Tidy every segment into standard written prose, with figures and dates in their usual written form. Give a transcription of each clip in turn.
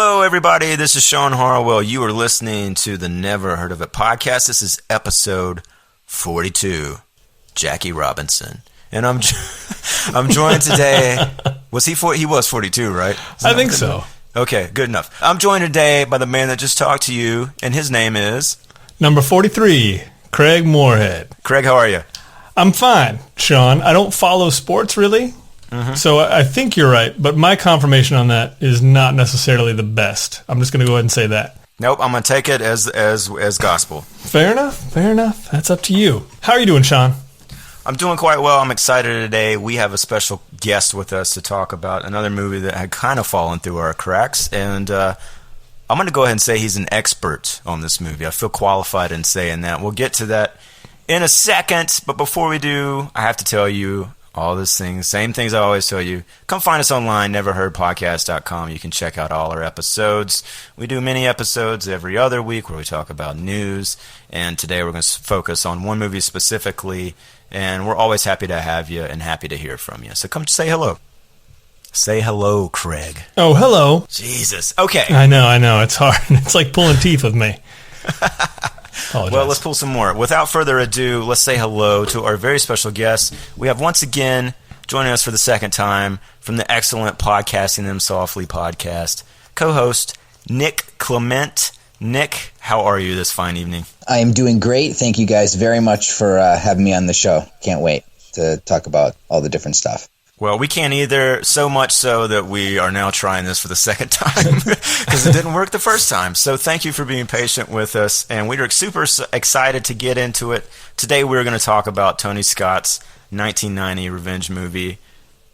Hello, everybody. This is Shawn Harwell. You are listening to the Never Heard of It podcast. This is episode 42. Jackie Robinson. And I'm joined today. He was 42, right? I think so. Okay, good enough. I'm joined today by the man that just talked to you, and his name is... Number 43, Craig Moorhead. Craig, how are you? I'm fine, Shawn. I don't follow sports, really. So I think you're right, but my confirmation on that is not necessarily the best. I'm just going to go ahead and say that. Nope, I'm going to take it as gospel. Fair enough. That's up to you. How are you doing, Shawn? I'm doing quite well. I'm excited today. We have a special guest with us to talk about another movie that had kind of fallen through our cracks, and I'm going to go ahead and say he's an expert on this movie. I feel qualified in saying that. We'll get to that in a second, but before we do, I have to tell you all these things, same things I always tell you. Come find us online, neverheardpodcast.com. You can check out all our episodes. We do mini episodes every other week where we talk about news, and today we're going to focus on one movie specifically, and we're always happy to have you and happy to hear from you. So come say hello. Say hello, Craig. Oh, hello. Jesus. Okay. I know. It's hard. It's like pulling teeth with me. Apologize. Well, let's pull some more. Without further ado, let's say hello to our very special guest. We have once again joining us for the second time from the excellent Podcasting Them Softly podcast, co-host Nick Clement. Nick, how are you this fine evening? I am doing great. Thank you guys very much for having me on the show. Can't wait to talk about all the different stuff. Well, we can't either, so much so that we are now trying this for the second time because it didn't work the first time. So thank you for being patient with us, and we are super excited to get into it. Today we're going to talk about Tony Scott's 1990 revenge movie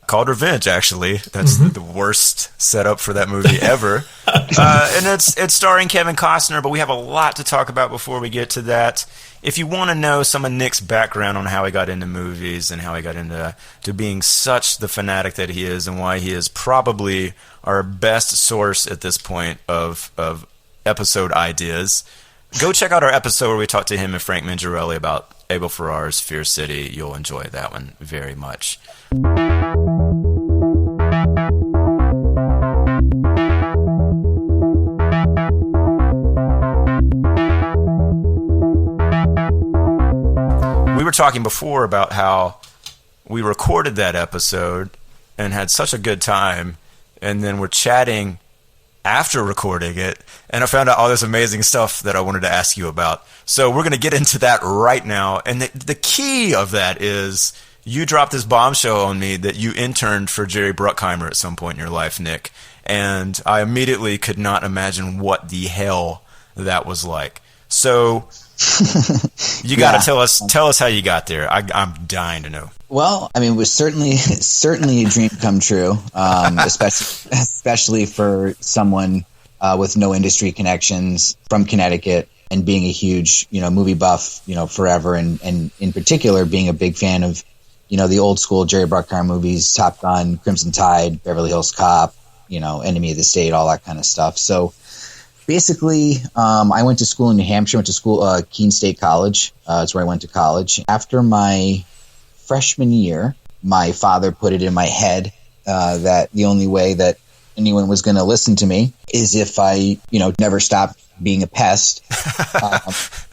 called Revenge, actually. That's the worst setup for that movie ever. And it's starring Kevin Costner, but we have a lot to talk about before we get to that. If you want to know some of Nick's background on how he got into movies and how he got into being such the fanatic that he is and why he is probably our best source at this point of episode ideas, go check out our episode where we talked to him and Frank Mangiarelli about Abel Ferrar's Fear City. You'll enjoy that one very much. We were talking before about how we recorded that episode and had such a good time, and then we're chatting after recording it, and I found out all this amazing stuff that I wanted to ask you about. So we're going to get into that right now, and the key of that is you dropped this bombshell on me that you interned for Jerry Bruckheimer at some point in your life, Nick, and I immediately could not imagine what the hell that was like. So... you got to tell us how you got there. I'm dying to know. Well, I mean, it was certainly a dream come true, especially for someone with no industry connections from Connecticut and being a huge, movie buff, forever, and in particular being a big fan of, the old school Jerry Bruckheimer movies, Top Gun, Crimson Tide, Beverly Hills Cop, Enemy of the State, all that kind of stuff. So. Basically, I went to school in New Hampshire, Keene State College. That's where I went to college. After my freshman year, my father put it in my head that the only way that anyone was going to listen to me is if I, never stopped being a pest.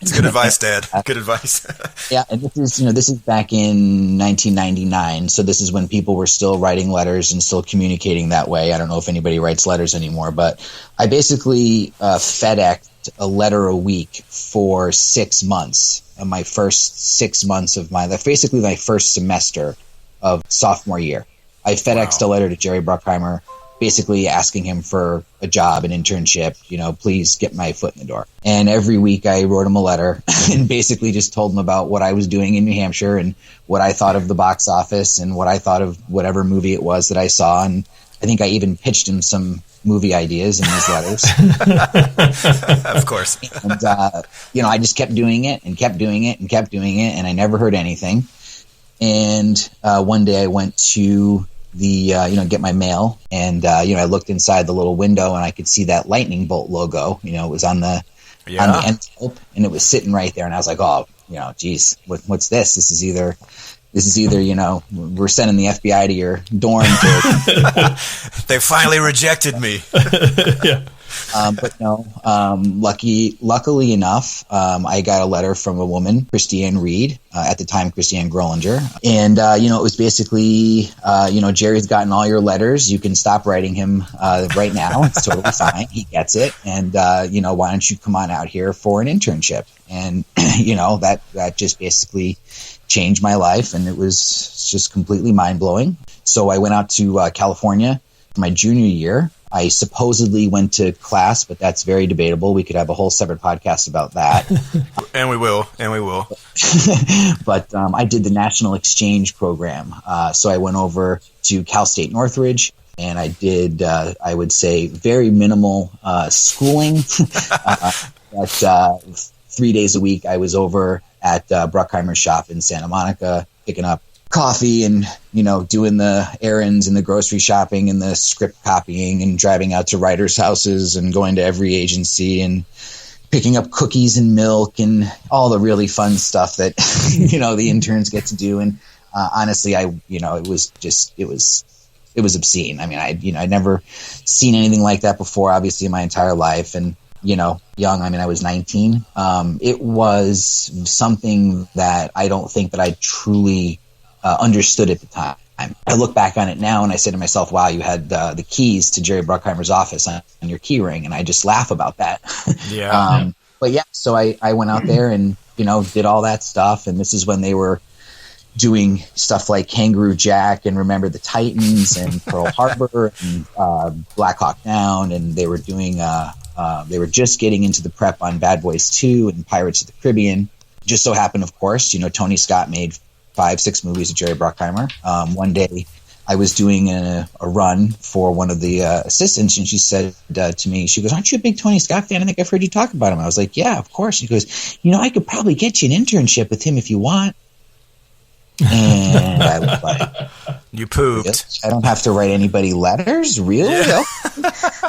It's good advice, Dad. Good advice. Yeah, and this is back in 1999, so this is when people were still writing letters and still communicating that way. I don't know if anybody writes letters anymore, but I basically FedExed a letter a week for 6 months. My first 6 months of basically my first semester of sophomore year. I FedExed a letter to Jerry Bruckheimer, basically asking him for a job, an internship, please get my foot in the door. And every week I wrote him a letter and basically just told him about what I was doing in New Hampshire and what I thought of the box office and what I thought of whatever movie it was that I saw. And I think I even pitched him some movie ideas in these letters. Of course. And, I just kept doing it and kept doing it and kept doing it, and I never heard anything. And one day I went to get my mail, and I looked inside the little window and I could see that lightning bolt logo. It was on the envelope, and it was sitting right there. And I was like, oh, geez, what's this? This is either we're sending the FBI to your dorm. They finally rejected me. Yeah. But no, luckily enough, I got a letter from a woman, Christiane Reed, at the time, Christiane Grolinger. And, it was basically, Jerry's gotten all your letters. You can stop writing him right now. It's totally fine. He gets it. And, why don't you come on out here for an internship? And, that just basically changed my life. And it was just completely mind-blowing. So I went out to California for my junior year. I supposedly went to class, but that's very debatable. We could have a whole separate podcast about that. And we will. But I did the National Exchange Program. So I went over to Cal State Northridge, and I did, I would say, very minimal schooling. But 3 days a week, I was over at Bruckheimer's shop in Santa Monica, picking up coffee and, doing the errands and the grocery shopping and the script copying and driving out to writers' houses and going to every agency and picking up cookies and milk and all the really fun stuff that, the interns get to do. And honestly, it was obscene. I mean, I'd never seen anything like that before, obviously, in my entire life. And, young, I was 19. It was something that I don't think that I truly understood at the time. I look back on it now and I say to myself, wow, you had the keys to Jerry Bruckheimer's office on your key ring. And I just laugh about that. Yeah. But yeah, so I went out there and, did all that stuff. And this is when they were doing stuff like Kangaroo Jack and Remember the Titans and Pearl Harbor and Black Hawk Down. And they were doing, they were just getting into the prep on Bad Boys 2 and Pirates of the Caribbean. Just so happened, of course, Tony Scott made 5-6 movies of Jerry Bruckheimer. One day I was doing a run for one of the assistants, and she said to me, she goes, "Aren't you a big Tony Scott fan? I think I've heard you talk about him." I was like, "Yeah, of course." She goes, "I could probably get you an internship with him if you want." And I was like, "You pooped. I don't have to write anybody letters? Really?" Yeah.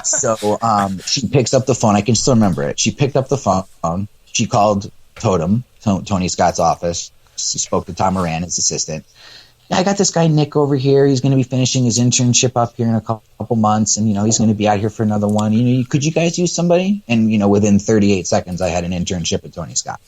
So she picks up the phone. I can still remember it. She picked up the phone. She called Totem, Tony Scott's office. She spoke to Tom Moran, his assistant. "I got this guy Nick over here. He's going to be finishing his internship up here in a couple months, and he's going to be out here for another one. Could you guys use somebody?" And within 38 seconds, I had an internship at Tony Scott.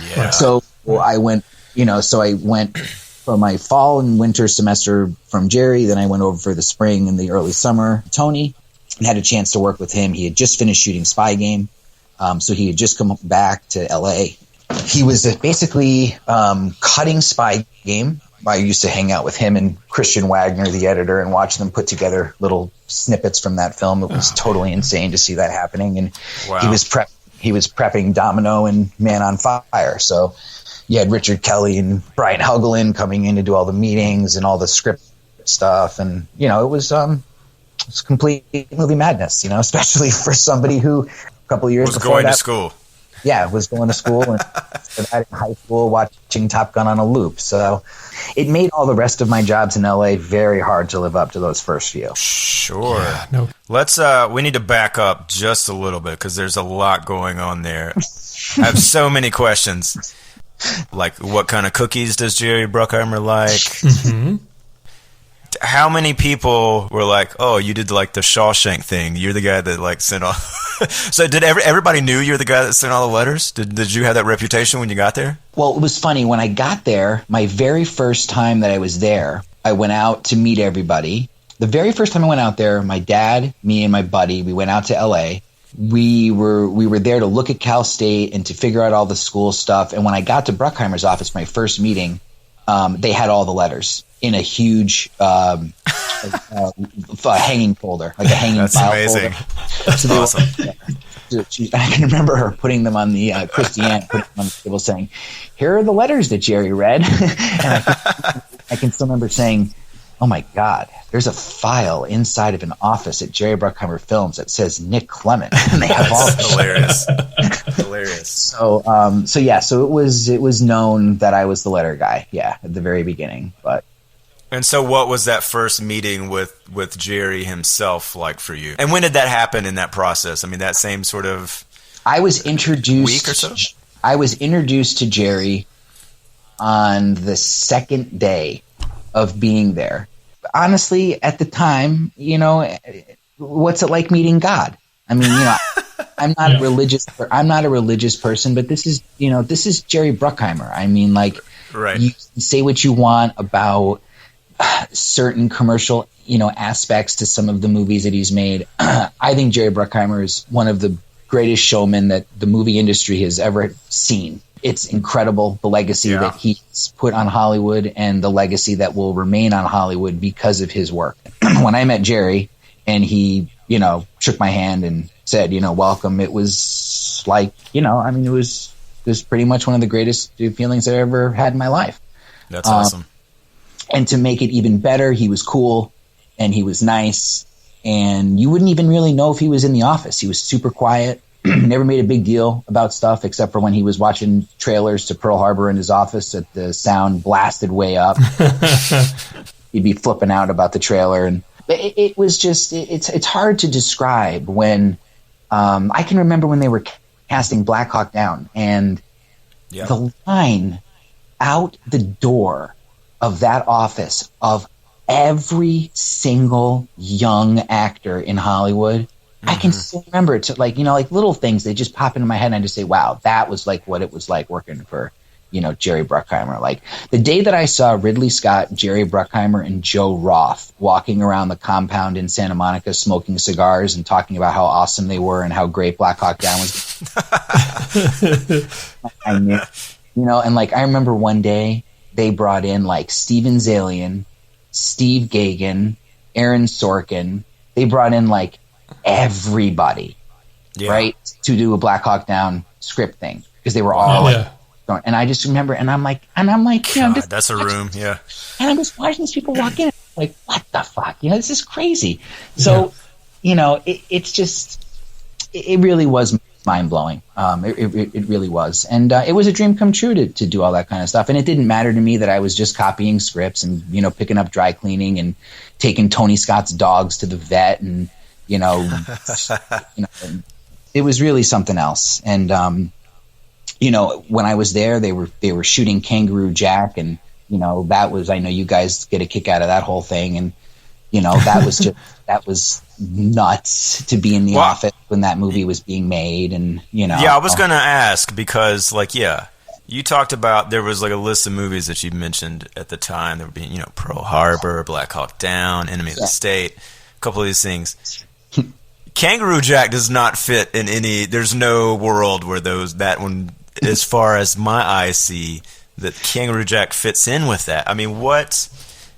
Yeah. So I went. I went for my fall and winter semester from Jerry. Then I went over for the spring and the early summer. Tony, and had a chance to work with him. He had just finished shooting Spy Game, so he had just come back to L.A. He was basically cutting Spy Game. I used to hang out with him and Christian Wagner, the editor, and watch them put together little snippets from that film. It was totally insane to see that happening. And wow. He was prepping Domino and Man on Fire. So you had Richard Kelly and Brian Helgeland coming in to do all the meetings and all the script stuff. And, it was complete movie madness, especially for somebody who a couple of years was before going that, to school. Yeah, was going to school and in high school watching Top Gun on a loop. So it made all the rest of my jobs in LA very hard to live up to those first few. Sure. Yeah, no. Let's we need to back up just a little bit because there's a lot going on there. I have so many questions. Like, what kind of cookies does Jerry Bruckheimer like? Mm-hmm. How many people were like, "Oh, you did like the Shawshank thing. You're the guy that sent all." So did everybody knew you're the guy that sent all the letters? Did you have that reputation when you got there? Well, it was funny when I got there. My very first time that I was there, I went out to meet everybody. The very first time I went out there, my dad, me, and my buddy, we went out to L.A. We were there to look at Cal State and to figure out all the school stuff. And when I got to Bruckheimer's office, my first meeting, they had all the letters in a huge hanging folder, like a hanging file amazing. folder. That's awesome. I can remember her putting them on the Christiane, putting them on the table, saying, "Here are the letters that Jerry read." And I can still remember saying, "Oh my God, there's a file inside of an office at Jerry Bruckheimer Films that says Nick Clement." And they have all hilarious. Hilarious. So it was known that I was the letter guy, at the very beginning. And so what was that first meeting with Jerry himself like for you? And when did that happen in that process? I mean, that same sort of I was introduced week or so? I was introduced to Jerry on the second day of being there. Honestly, at the time, what's it like meeting God? I mean, I'm not a religious person, but this is Jerry Bruckheimer. I mean, like, right. You can say what you want about certain commercial, aspects to some of the movies that he's made. I think Jerry Bruckheimer is one of the greatest showmen that the movie industry has ever seen. It's incredible, the legacy that he's put on Hollywood and the legacy that will remain on Hollywood because of his work. When I met Jerry and he, shook my hand and said, welcome, it was like, it was pretty much one of the greatest feelings I ever had in my life. That's awesome. And to make it even better, he was cool and he was nice, and you wouldn't even really know if he was in the office. He was super quiet. Never made a big deal about stuff except for when he was watching trailers to Pearl Harbor in his office that the sound blasted way up. He'd be flipping out about the trailer. And it was just, it's hard to describe when, I can remember when they were casting Black Hawk Down, and the line out the door of that office of every single young actor in Hollywood, I can still remember it. Like, like little things, they just pop into my head and I just say, wow, that was like what it was like working for, Jerry Bruckheimer. Like the day that I saw Ridley Scott, Jerry Bruckheimer, and Joe Roth walking around the compound in Santa Monica smoking cigars and talking about how awesome they were and how great Black Hawk Down was. I knew, and like I remember one day they brought in like Steven Zaillian, Steve Gaghan, Aaron Sorkin. They brought in like everybody, right, to do a Black Hawk Down script thing because they were all going. And I just remember, and I'm like, God, that's a room, and I'm just watching these people walk in, like, what the fuck, this is crazy. So, it's just, it really was mind blowing. It really was, and it was a dream come true to do all that kind of stuff. And it didn't matter to me that I was just copying scripts and picking up dry cleaning and taking Tony Scott's dogs to the vet and. It was really something else. And, when I was there, they were shooting Kangaroo Jack, and, that was, I know you guys get a kick out of that whole thing. And, that was nuts to be in the office when that movie was being made. And, I was going to ask because you talked about, there was like a list of movies that you mentioned at the time. There would be, Pearl Harbor, Black Hawk Down, Enemy of the State, a couple of these things. Kangaroo Jack does not fit in any. There's no world where that one, as far as my eyes see, that Kangaroo Jack fits in with that. I mean, what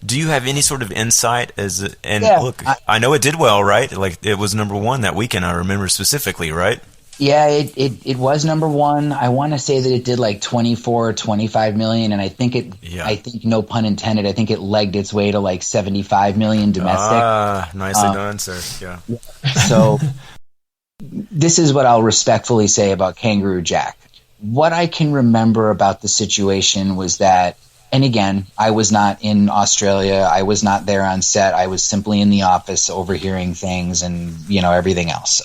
do you have any sort of insight look? I know it did well, right? Like it was number one that weekend. I remember specifically, right? Yeah, it was number one. I want to say that it did like 24, 25 million, and I think I think, no pun intended, I think it legged its way to like 75 million domestic. Nicely done, sir. Yeah. So this is what I'll respectfully say about Kangaroo Jack. What I can remember about the situation was that, and again, I was not in Australia. I was not there on set. I was simply in the office overhearing things and, everything else.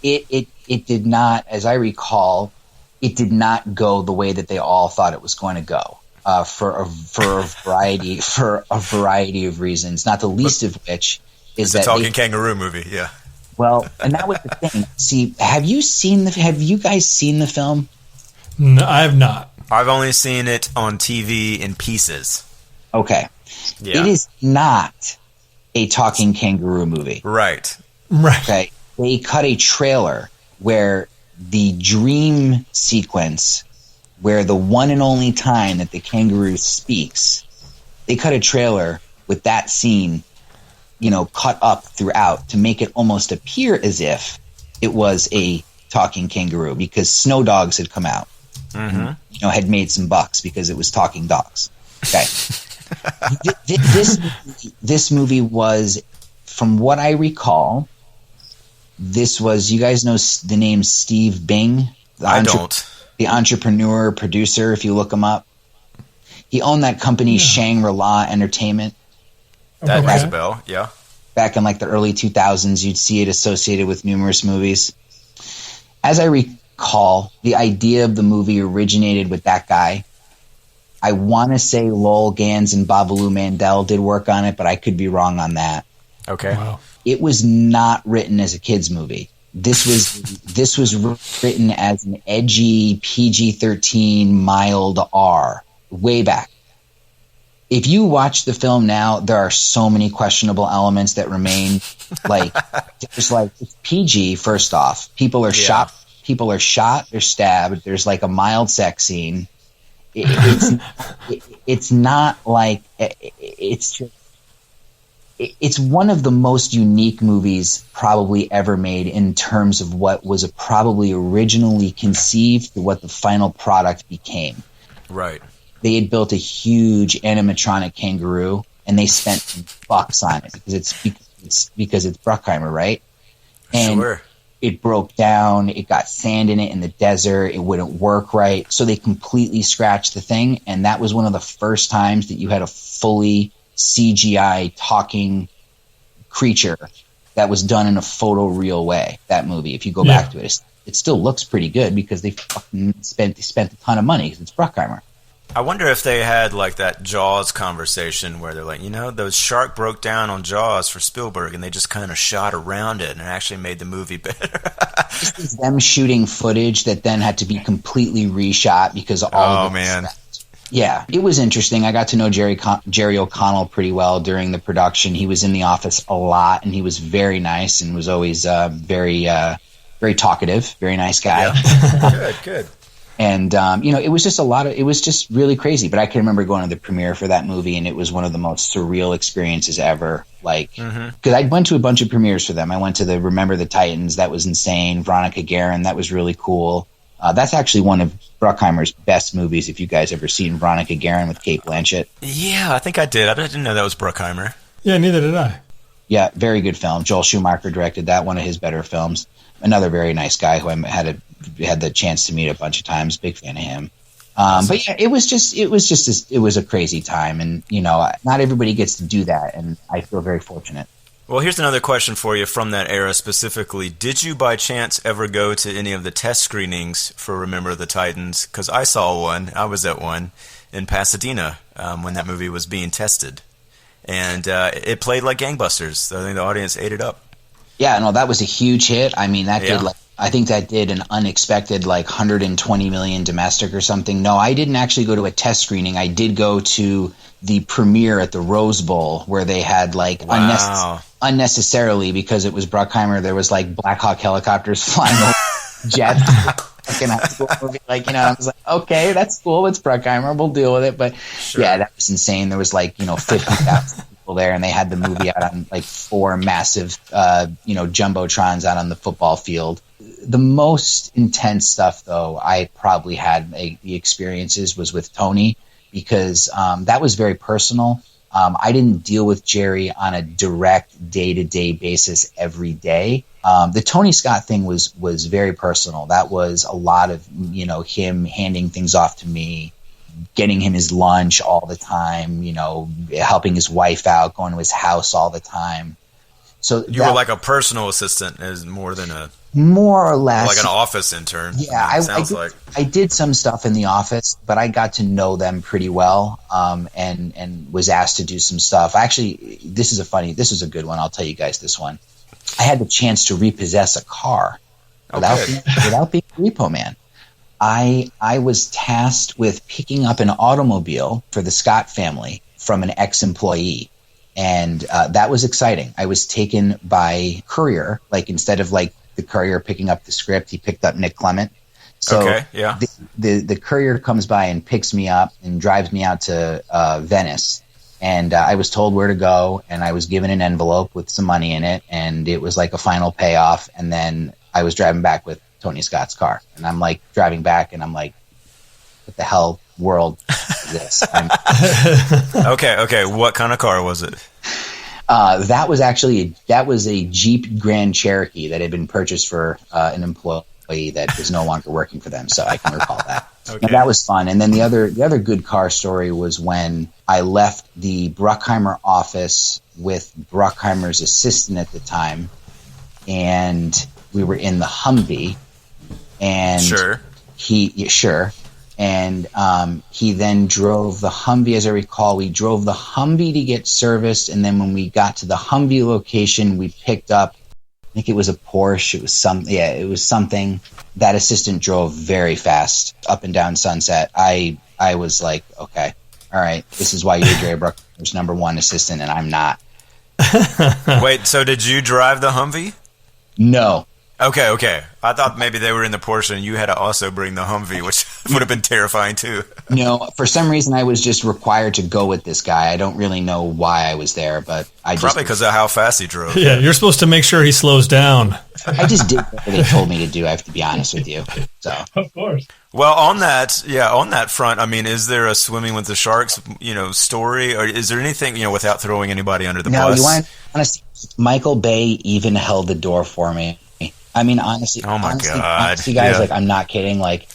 It did not, as I recall, it did not go the way that they all thought it was going to go, for a variety of reasons. Not the least of which is that it's a talking kangaroo movie. Yeah. Well, and that was the thing. See, have you guys seen the film? No, I have not. I've only seen it on TV in pieces. Okay. Yeah. It is not a talking kangaroo movie. Right. Okay. They cut a trailer where the dream sequence, where the one and only time that the kangaroo speaks, they cut a trailer with that scene, cut up throughout to make it almost appear as if it was a talking kangaroo, because Snow Dogs had come out, and, had made some bucks because it was talking dogs. Okay. This movie was, from what I recall, this was, you guys know the name Steve Bing? The entrepreneur, producer, if you look him up. He owned that company, Shangri-La Entertainment. That rings a bell, yeah. Back in like the early 2000s, you'd see it associated with numerous movies. As I recall, the idea of the movie originated with that guy. I want to say Lowell Gans and Babalu Mandel did work on it, but I could be wrong on that. Okay. Wow. it was not written as a kids movie. This was written as an edgy PG-13 mild R way back. If you watch the film now, there are so many questionable elements that remain. It's PG. First off, people are shot. They're stabbed. There's like a mild sex scene. It's not like it's one of the most unique movies probably ever made in terms of what was probably originally conceived to what the final product became. Right. They had built a huge animatronic kangaroo, and they spent some bucks on it because it's Bruckheimer, right? And sure. It broke down. It got sand in it in the desert. It wouldn't work right, so they completely scratched the thing. And that was one of the first times that you had a fully CGI talking creature that was done in a photoreal way. That movie, if you go back to it, it still looks pretty good because they fucking spent a ton of money because it's Bruckheimer. I wonder if they had like that Jaws conversation where they're like, the shark broke down on Jaws for Spielberg, and they just kind of shot around it and it actually made the movie better. This is them shooting footage that then had to be completely reshot because all of it. Oh man. Yeah, it was interesting. I got to know Jerry O'Connell pretty well during the production. He was in the office a lot, and he was very nice and was always very talkative, very nice guy. Yeah. Good. And, it was just it was just really crazy. But I can remember going to the premiere for that movie, and it was one of the most surreal experiences ever. Because I went to a bunch of premieres for them. I went to the Remember the Titans. That was insane. Veronica Guerin. That was really cool. That's actually one of Bruckheimer's best movies. If you guys ever seen Veronica Guerin with Cate Blanchett. Yeah, I think I did. I didn't know that was Bruckheimer. Yeah, neither did I. Yeah, very good film. Joel Schumacher directed that, one of his better films. Another very nice guy who I had the chance to meet a bunch of times. Big fan of him. But yeah, it was a crazy time, and not everybody gets to do that, and I feel very fortunate. Well, here's another question for you from that era specifically. Did you by chance ever go to any of the test screenings for Remember the Titans? Because I saw one. I was at one in Pasadena when that movie was being tested. And it played like gangbusters. I think the audience ate it up. Yeah, no, that was a huge hit. I mean, I think that did an unexpected 120 million domestic or something. No, I didn't actually go to a test screening. I did go to the premiere at the Rose Bowl where they had unnecessarily, because it was Bruckheimer, there was Black Hawk helicopters flying over jets. I was like, okay, that's cool. It's Bruckheimer. We'll deal with it. But sure. Yeah, that was insane. There was 50,000 people there, and they had the movie out on 4 massive, jumbotrons out on the football field. The most intense stuff, though, I probably had the experiences was with Tony, because that was very personal. I didn't deal with Jerry on a direct day-to-day basis every day. The Tony Scott thing was very personal. That was a lot of, him handing things off to me, getting him his lunch all the time, helping his wife out, going to his house all the time. So you were like a personal assistant, as more or less like an office intern. Yeah, I did some stuff in the office, but I got to know them pretty well, and was asked to do some stuff. Actually, this is a good one. I'll tell you guys this one. I had the chance to repossess a car without being a repo man. I was tasked with picking up an automobile for the Scott family from an ex-employee. And that was exciting. I was taken by courier. Instead of the courier picking up the script, he picked up Nick Clement. So the courier comes by and picks me up and drives me out to Venice. And I was told where to go, and I was given an envelope with some money in it, and it was a final payoff. And then I was driving back with Tony Scott's car, and I'm driving back, and I'm like, what the hell world is this? Okay. What kind of car was it? That was a Jeep Grand Cherokee that had been purchased for an employee that is no longer working for them. So I can recall that. Okay. And that was fun. And then the other good car story was when I left the Bruckheimer office with Bruckheimer's assistant at the time, and we were in the Humvee, and sure. And he then drove the Humvee, as I recall. We drove the Humvee to get serviced, and then when we got to the Humvee location, we picked up, I think it was a Porsche. It was something. That assistant drove very fast up and down Sunset. I was like, okay, all right, this is why you're Jerry Bruckheimer's number one assistant, and I'm not. Wait, so did you drive the Humvee? No. Okay. I thought maybe they were in the Porsche and you had to also bring the Humvee, which would have been terrifying too. No, for some reason I was just required to go with this guy. I don't really know why I was there, but Probably because of how fast he drove. Yeah, you're supposed to make sure he slows down. I just did what they told me to do, I have to be honest with you. So. Of course. Well, on that front, I mean, is there a swimming with the sharks, story, or is there anything, without throwing anybody under the bus? No, you want to see, Michael Bay even held the door for me. I mean, honestly, God, honestly, guys, like, I'm not kidding. Like,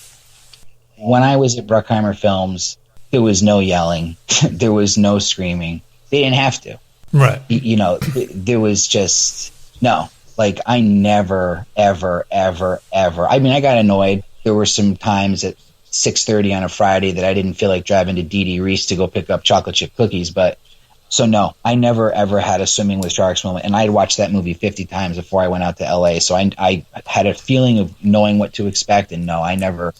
when I was at Bruckheimer Films, there was no yelling, there was no screaming. They didn't have to, right? There was just no. Like, I never, ever, ever, ever. I mean, I got annoyed. There were some times at 6:30 on a Friday that I didn't feel like driving to D.D. Reese to go pick up chocolate chip cookies, but. So no, I never ever had a swimming with sharks moment, and I'd watched that movie 50 times before I went out to LA. So I had a feeling of knowing what to expect, and no, I never.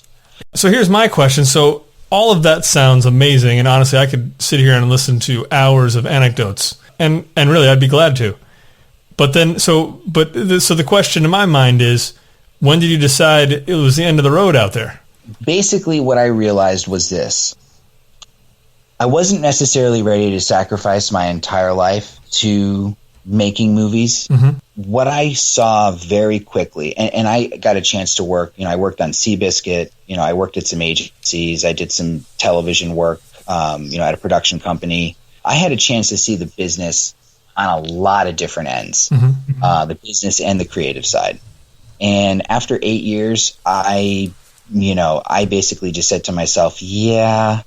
So here's my question. So all of that sounds amazing, and honestly, I could sit here and listen to hours of anecdotes, and really, I'd be glad to. But then, so the question in my mind is, when did you decide it was the end of the road out there? Basically, what I realized was this. I wasn't necessarily ready to sacrifice my entire life to making movies. Mm-hmm. What I saw very quickly, and I got a chance to work, I worked on Seabiscuit, I worked at some agencies, I did some television work, at a production company. I had a chance to see the business on a lot of different ends, the business and the creative side. And after 8 years, I basically just said to myself, yeah,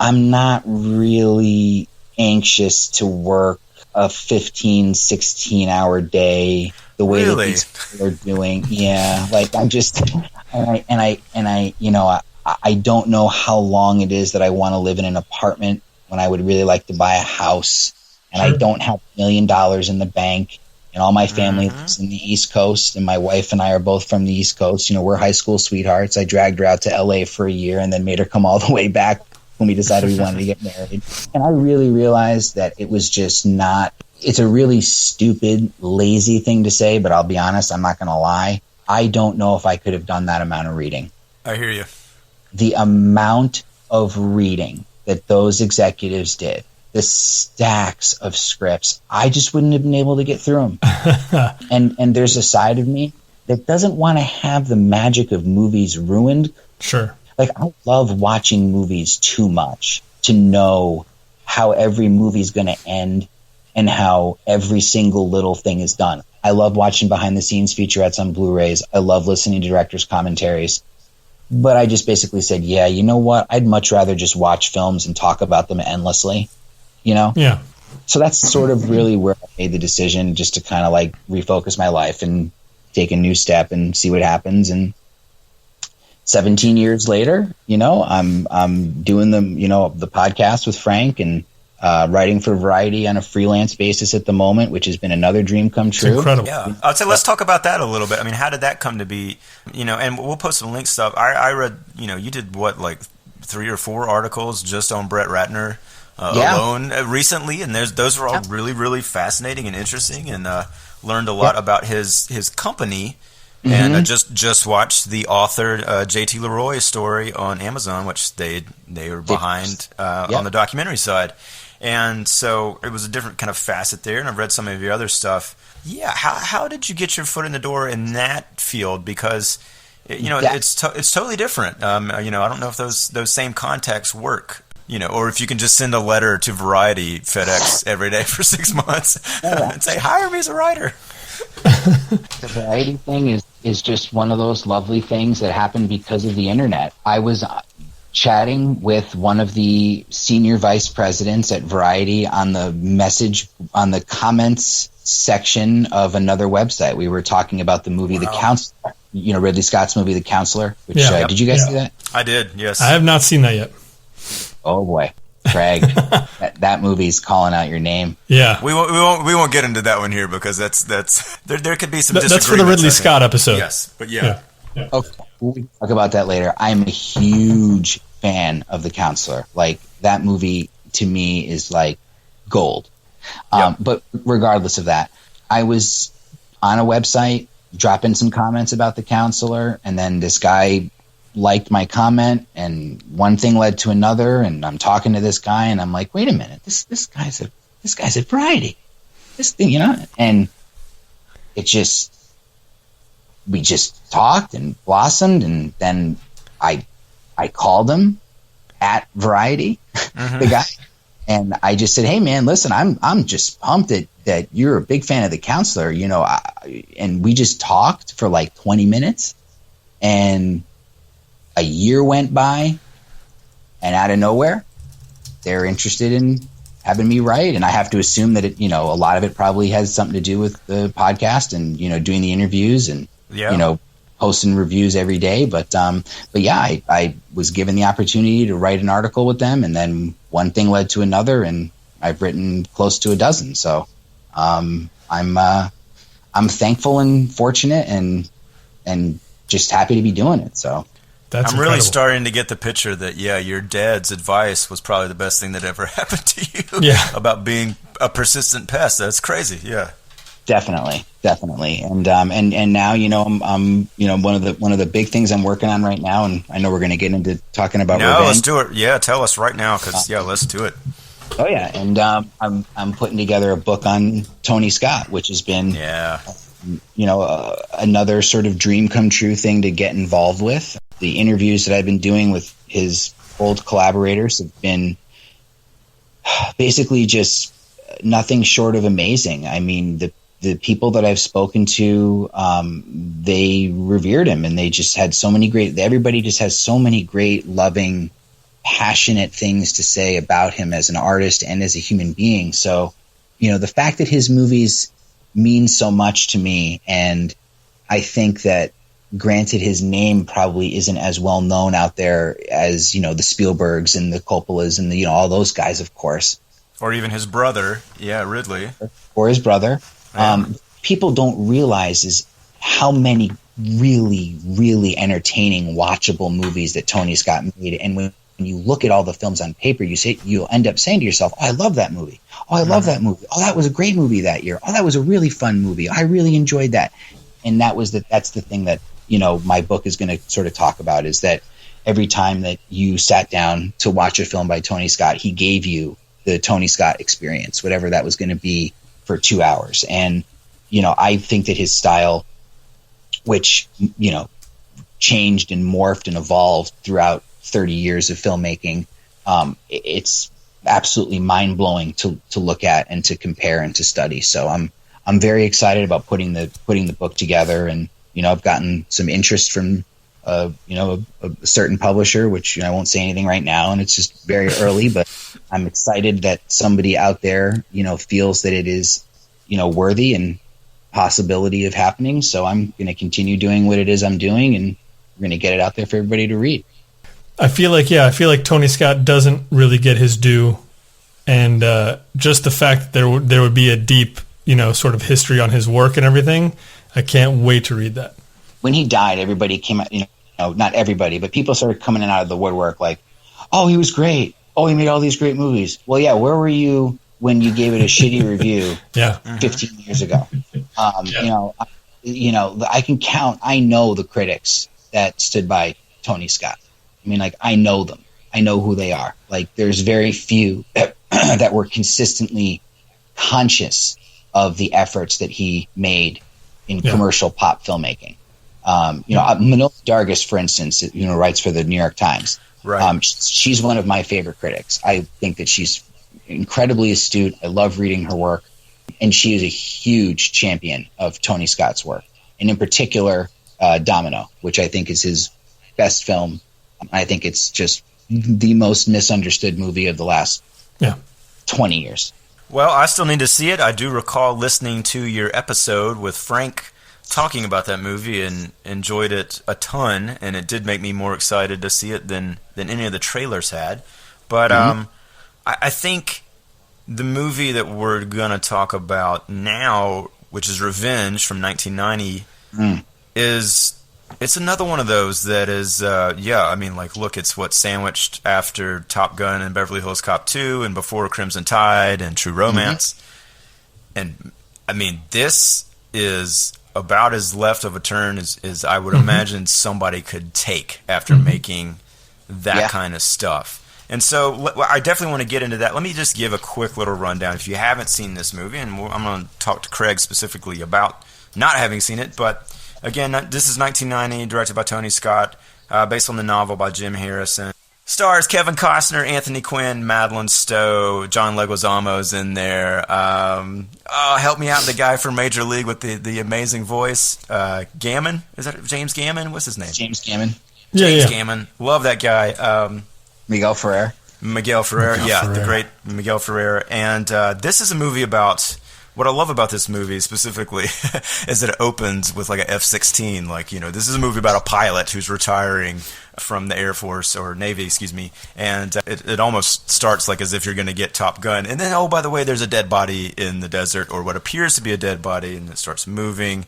I'm not really anxious to work a 15, 16-hour day the way that these people are doing. Yeah, like I'm just, I don't know how long it is that I want to live in an apartment when I would really like to buy a house, and I don't have $1 million in the bank, and all my family lives in the East Coast, and my wife and I are both from the East Coast. We're high school sweethearts. I dragged her out to LA for a year and then made her come all the way back when we decided we wanted to get married. And I really realized that it was just not, it's a really stupid, lazy thing to say, but I'll be honest, I'm not going to lie. I don't know if I could have done that amount of reading. I hear you. The amount of reading that those executives did, the stacks of scripts, I just wouldn't have been able to get through them. and there's a side of me that doesn't want to have the magic of movies ruined. Sure. Like, I love watching movies too much to know how every movie's going to end and how every single little thing is done. I love watching behind-the-scenes featurettes on Blu-rays. I love listening to directors' commentaries. But I just basically said, yeah, you know what? I'd much rather just watch films and talk about them endlessly, Yeah. So that's sort of really where I made the decision, just to kind of like refocus my life and take a new step and see what happens. And 17 years later, I'm doing the podcast with Frank and writing for Variety on a freelance basis at the moment, which has been another dream come true. It's incredible. Yeah, I'd say let's talk about that a little bit. I mean, how did that come to be? And we'll post some links stuff. I read, you did what, like 3 or 4 articles just on Brett Ratner alone recently, and those were all really, really fascinating and interesting, and learned a lot about his company. And I just watched the authored J.T. Leroy story on Amazon, which they were behind on the documentary side. And so it was a different kind of facet there, and I've read some of your other stuff. Yeah, how did you get your foot in the door in that field? Because it's totally different. I don't know if those same contacts work. Or if you can just send a letter to Variety FedEx every day for 6 months and say, hire me as a writer. The Variety thing is just one of those lovely things that happened because of the internet. I was chatting with one of the senior vice presidents at Variety on the comments section of another website. We were talking about the movie The Counselor. Ridley Scott's movie, The Counselor. Which did you guys see that? I did. Yes, I have not seen that yet. Oh boy, Craig, that movie's calling out your name. Yeah, we won't get into that one here because that's there could be some disagreements. That's for the Ridley Scott episode. Yes, but yeah. Okay, we'll talk about that later. I'm a huge fan of The Counselor. Like, that movie to me is like gold. But regardless of that, I was on a website dropping some comments about The Counselor, and then this guy liked my comment, and one thing led to another, and I'm talking to this guy, and I'm like, wait a minute, this guy's a Variety. This thing, and we just talked and blossomed, and then I called him at Variety, the guy, and I just said, hey man, listen, I'm just pumped that you're a big fan of The Counselor, and we just talked for like 20 minutes, and a year went by, and out of nowhere, they're interested in having me write, and I have to assume that a lot of it probably has something to do with the podcast and doing the interviews and posting reviews every day. But yeah, I was given the opportunity to write an article with them, and then one thing led to another, and I've written close to a dozen. So I'm thankful and fortunate and just happy to be doing it. So. That's I'm incredible. really starting to get the picture that, your dad's advice was probably the best thing that ever happened to you about being a persistent pest. That's crazy. Yeah. Definitely. And now, I'm one of the big things I'm working on right now, and I know we're going to get into talking about revenge. Let's do it. Yeah. Tell us right now. Cause let's do it. Oh yeah. And, I'm putting together a book on Tony Scott, which has been, another sort of dream come true thing to get involved with. The interviews that I've been doing with his old collaborators have been basically just nothing short of amazing. I mean, the people that I've spoken to, they revered him, and they just had everybody just has so many great, loving, passionate things to say about him as an artist and as a human being. So, the fact that his movies mean so much to me, and I think that, granted, his name probably isn't as well known out there as, the Spielbergs and the Coppolas and all those guys, of course. Or even his brother. Yeah, Ridley. Or his brother. People don't realize is how many really, really entertaining, watchable movies that Tony Scott made. And when you look at all the films on paper, you'll end up saying to yourself, oh, I love that movie. Oh, I love that movie. Oh, that was a great movie that year. Oh, that was a really fun movie. I really enjoyed that. And that's the thing that, my book is going to sort of talk about, is that every time that you sat down to watch a film by Tony Scott, he gave you the Tony Scott experience, whatever that was going to be, for 2 hours. And, I think that his style, which, changed and morphed and evolved throughout 30 years of filmmaking, it's absolutely mind-blowing to look at and to compare and to study. So I'm very excited about putting the book together, and I've gotten some interest from a certain publisher, which I won't say anything right now, and it's just very early, but I'm excited that somebody out there feels that it is worthy and possibility of happening. So I'm going to continue doing what it is I'm doing, and we're going to get it out there for everybody to read. I feel like Tony Scott doesn't really get his due, and just the fact that there would be a deep sort of history on his work and everything. I can't wait to read that. When he died, everybody came out, not everybody, but people started coming in out of the woodwork like, oh, he was great. Oh, he made all these great movies. Well, yeah, where were you when you gave it a shitty review 15 years ago? I can count. I know the critics that stood by Tony Scott. I mean, like, I know them. I know who they are. Like, there's very few that were consistently conscious of the efforts that he made in commercial pop filmmaking. Manolo Dargis, for instance, writes for the New York Times. Right. She's one of my favorite critics. I think that she's incredibly astute. I love reading her work. And she is a huge champion of Tony Scott's work. And in particular, Domino, which I think is his best film. I think it's just the most misunderstood movie of the last 20 years. Well, I still need to see it. I do recall listening to your episode with Frank talking about that movie and enjoyed it a ton, and it did make me more excited to see it than any of the trailers had. But I think the movie that we're going to talk about now, which is Revenge from 1990, it's another one of those that is, I mean, like, look, it's what sandwiched after Top Gun and Beverly Hills Cop 2 and before Crimson Tide and True Romance. And, I mean, this is about as left of a turn as I would imagine somebody could take after making that kind of stuff. And so I definitely want to get into that. Let me just give a quick little rundown. If you haven't seen this movie, and I'm going to talk to Craig specifically about not having seen it, but again, this is 1990, directed by Tony Scott, based on the novel by Jim Harrison. Stars Kevin Costner, Anthony-Quinn, Madeleine-Stowe, John-Leguizamo's in there. Help me out, the guy from Major League with the amazing voice. Gammon? Is that James-Gammon? What's his name? James-Gammon. James-Gammon. Love that guy. Miguel-Ferrer. Miguel-Ferrer, the great Miguel-Ferrer. And this is a movie about... What I love about this movie specifically is that it opens with like a F-16. Like, you know, this is a movie about a pilot who's retiring from the Air Force or Navy, excuse me. And it almost starts like as if you're going to get Top Gun. And then, oh, by the way, there's a dead body in the desert, or what appears to be a dead body, and it starts moving.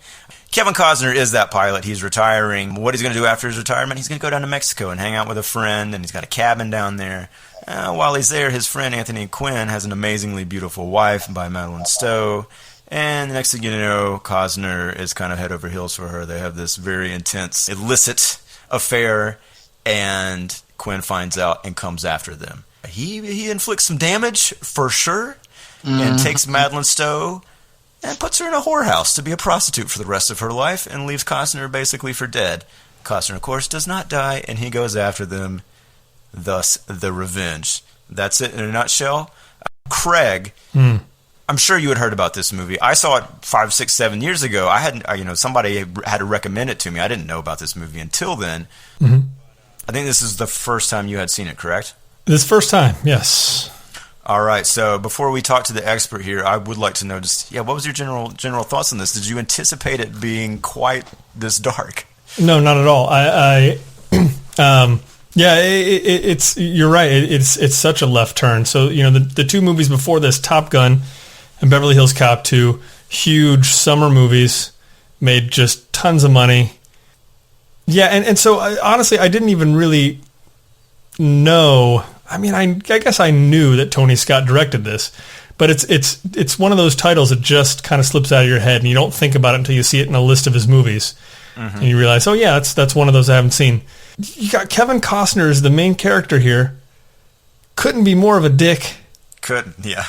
Kevin Costner is that pilot. He's retiring. What he's going to do after his retirement, he's going to go down to Mexico and hang out with a friend, and he's got a cabin down there. While he's there, his friend Anthony-Quinn has an amazingly beautiful wife by Madeleine-Stowe. And the next thing you know, Costner is kind of head over heels for her. They have this very intense, illicit affair, and Quinn finds out and comes after them. He inflicts some damage, for sure, and takes Madeleine-Stowe and puts her in a whorehouse to be a prostitute for the rest of her life and leaves Costner basically for dead. Costner, of course, does not die, and he goes after them. Thus, the revenge. That's it in a nutshell. Craig, I'm sure you had heard about this movie. I saw it 5, 6, 7 years ago. I hadn't, somebody had to recommend it to me. I didn't know about this movie until then. I think this is the first time you had seen it, correct? This first time, yes. All right. So before we talk to the expert here, I would like to know just, what was your general thoughts on this? Did you anticipate it being quite this dark? No, not at all. It's you're right. It's such a left turn. So, you know, the two movies before this, Top Gun and Beverly Hills Cop 2, huge summer movies, made just tons of money. Yeah, and so honestly, I didn't even really know. I mean, I guess I knew that Tony Scott directed this, but it's one of those titles that just kind of slips out of your head, and you don't think about it until you see it in a list of his movies, and you realize, oh yeah, that's one of those I haven't seen. You got Kevin Costner as the main character here. Couldn't be more of a dick. Yeah.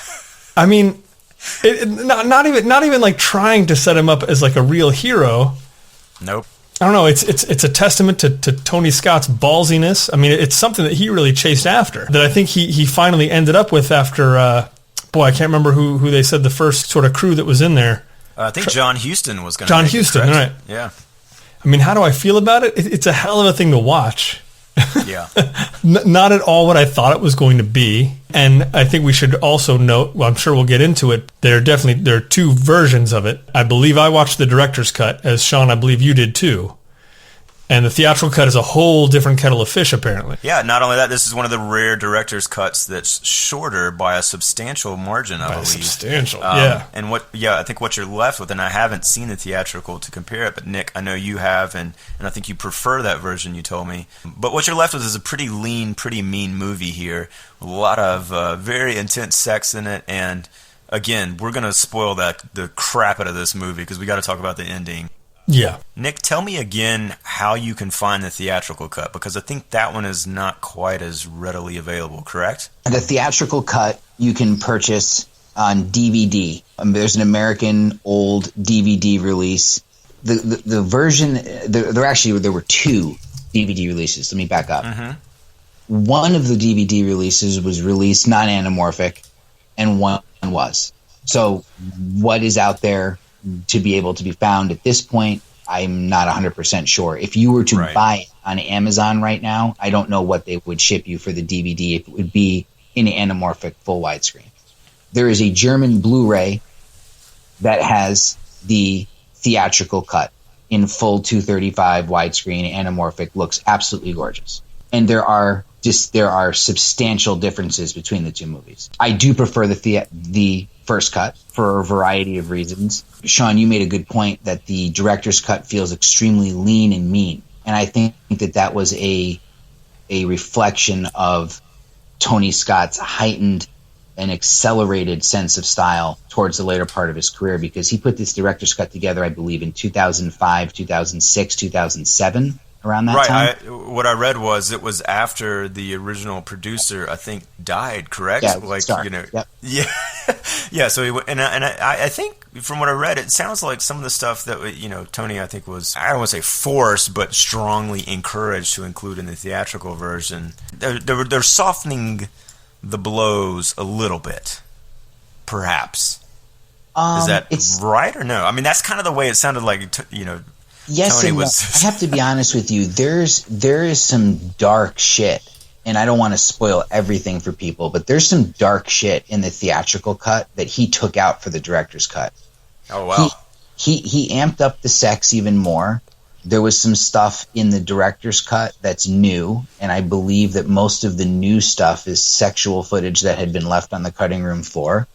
I mean, not even like trying to set him up as like a real hero. Nope. I don't know. It's a testament to Tony Scott's ballsiness. I mean, it's something that he really chased after. That I think he finally ended up with after. I can't remember who they said the first sort of crew that was in there. I think John Huston was going to. John Huston, right? Yeah. I mean, how do I feel about it? It's a hell of a thing to watch. Yeah. Not at all what I thought it was going to be. And I think we should also note, well, I'm sure we'll get into it, there are two versions of it. I believe I watched the director's cut, as Shawn, I believe you did too. And the theatrical cut is a whole different kettle of fish, apparently. Yeah, not only that, this is one of the rare director's cuts that's shorter by a substantial margin, I believe. Substantial, yeah. And I think what you're left with, and I haven't seen the theatrical to compare it, but Nick, I know you have, and I think you prefer that version, you told me. But what you're left with is a pretty lean, pretty mean movie here. A lot of very intense sex in it, and again, we're going to spoil the crap out of this movie because we got to talk about the ending. Yeah. Nick, tell me again how you can find the theatrical cut, because I think that one is not quite as readily available, correct? The theatrical cut you can purchase on DVD. There's an American old DVD release. The version, there were two DVD releases. Let me back up. One of the DVD releases was released non-anamorphic, and one was. So what is out there to be able to be found at this point, I'm not 100% sure. If you were to buy it on Amazon right now, I don't know what they would ship you for the DVD if it would be in anamorphic full widescreen. There is a German Blu-ray that has the theatrical cut. in full 235 widescreen anamorphic looks absolutely gorgeous. And there are substantial differences between the two movies. I do prefer the first cut for a variety of reasons. Shawn, you made a good point that the director's cut feels extremely lean and mean. And I think that was a reflection of Tony Scott's heightened and accelerated sense of style towards the later part of his career, because he put this director's cut together, I believe, in 2005, 2006, 2007, around that time. What I read was it was after the original producer, I think, died, correct? Yeah, like, Yep. Yeah. Yeah, so I think from what I read, it sounds like some of the stuff that, Tony, I think was, I don't want to say forced, but strongly encouraged to include in the theatrical version. They're softening the blows a little bit, perhaps. Is that right or no? I mean, that's kind of the way it sounded like, Yes, Tony and was. I have to be honest with you. There is some dark shit, and I don't want to spoil everything for people, but there's some dark shit in the theatrical cut that he took out for the director's cut. Oh wow! He amped up the sex even more. There was some stuff in the director's cut that's new, and I believe that most of the new stuff is sexual footage that had been left on the cutting room floor.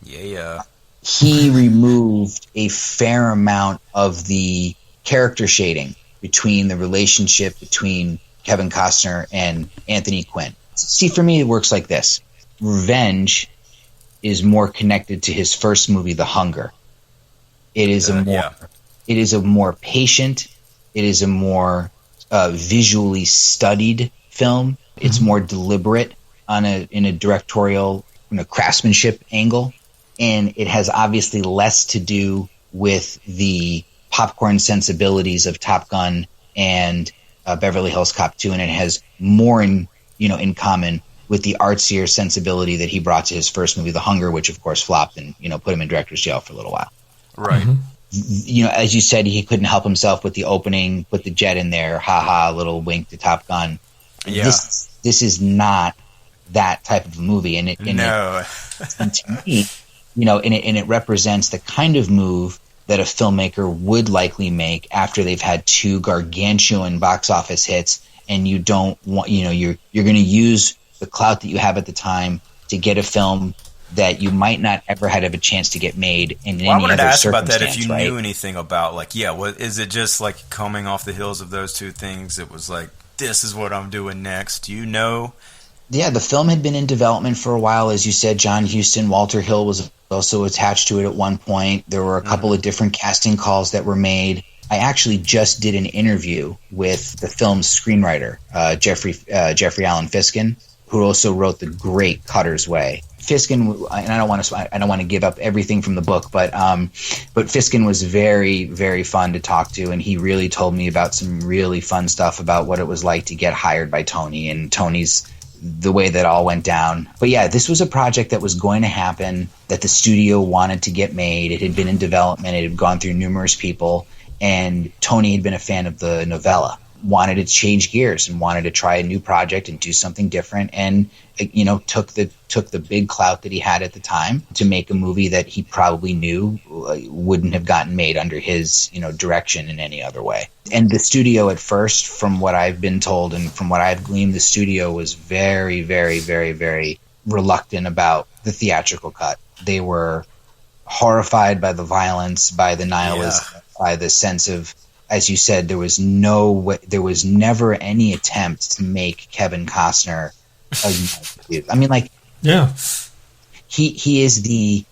Yeah. He removed a fair amount of the character shading between the relationship between Kevin Costner and Anthony-Quinn. See, for me, it works like this. Revenge is more connected to his first movie, The Hunger. It is a more patient, it is a more visually studied film. It's more deliberate in a directorial, craftsmanship angle, and it has obviously less to do with the popcorn sensibilities of Top Gun and Beverly Hills Cop 2, and it has more in common with the artsier sensibility that he brought to his first movie, The Hunger, which of course flopped and put him in director's jail for a little while. Right. As you said, he couldn't help himself with the opening, put the jet in there, a little wink to Top Gun. Yeah. This is not that type of movie, and to me, and it represents the kind of move that a filmmaker would likely make after they've had two gargantuan box office hits, and you don't want, you're going to use the clout that you have at the time to get a film that you might not ever have a chance to get made in any other circumstance. I wanted to ask about that if you knew anything about, what is it, just like coming off the heels of those two things? It was like, this is what I'm doing next. Do you know? Yeah, the film had been in development for a while. As you said, John Huston, Walter Hill was also attached to it at one point. There were a couple of different casting calls that were made. I actually just did an interview with the film's screenwriter, Jeffrey Allen Fiskin, who also wrote the great Cutter's Way. Fiskin, and I don't want to give up everything from the book, but Fiskin was very, very fun to talk to, and he really told me about some really fun stuff about what it was like to get hired by Tony and the way that all went down. But yeah, this was a project that was going to happen, that the studio wanted to get made. It had been in development. It had gone through numerous people, and Tony had been a fan of the novella, wanted to change gears and wanted to try a new project and do something different, and took the big clout that he had at the time to make a movie that he probably knew wouldn't have gotten made under his direction in any other way. And the studio at first, from what I've been told and from what I've gleaned, the studio was very, very, very, very reluctant about the theatrical cut. They were horrified by the violence, by the nihilism, by the sense of, as you said, there was never any attempt to make Kevin Costner he is the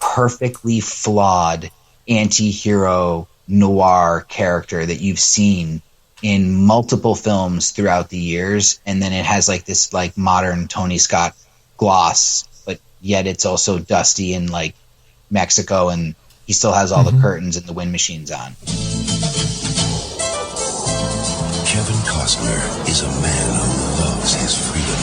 perfectly flawed anti-hero noir character that you've seen in multiple films throughout the years, and then it has this modern Tony Scott gloss, but yet it's also dusty in Mexico, and he still has all the curtains and the wind machines on. Kevin Costner is a man who loves his freedom.